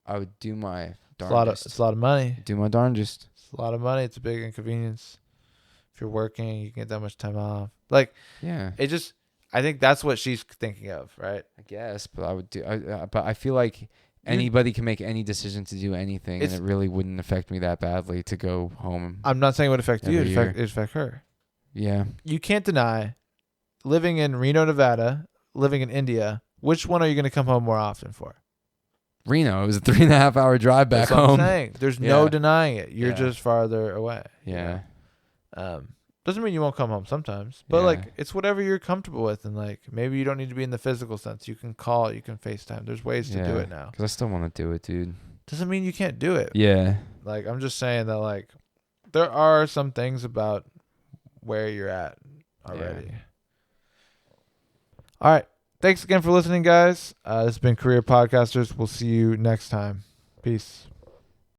I would do my It's a lot of money. do my darndest. It's a lot of money. It's a big inconvenience. If you're working, you can get that much time off. Like Yeah, it just. I think that's what she's thinking of, right? I guess, but I would do. But I feel like anybody can make any decision to do anything, and It's- it really wouldn't affect me that badly to go home. I'm not saying it would affect you. Every It affect her. Yeah, You can't deny living in Reno, Nevada, living in India. Which one are you going to come home more often for? Reno. It was a 3.5 hour drive back That's what home. I'm saying. There's no Yeah. denying it. You're Yeah. just farther away. Yeah, Doesn't mean you won't come home sometimes, but Yeah. like it's whatever you're comfortable with, and like maybe you don't need to be in the physical sense. You can call, you can FaceTime. There's ways to do Yeah. it now. because I still want to do it, dude. Doesn't mean you can't do it. Yeah, Like I'm just saying that like there are some things about where you're at already. All right. Thanks again for listening, guys. This has been Career Podcasters. We'll see you next time. Peace.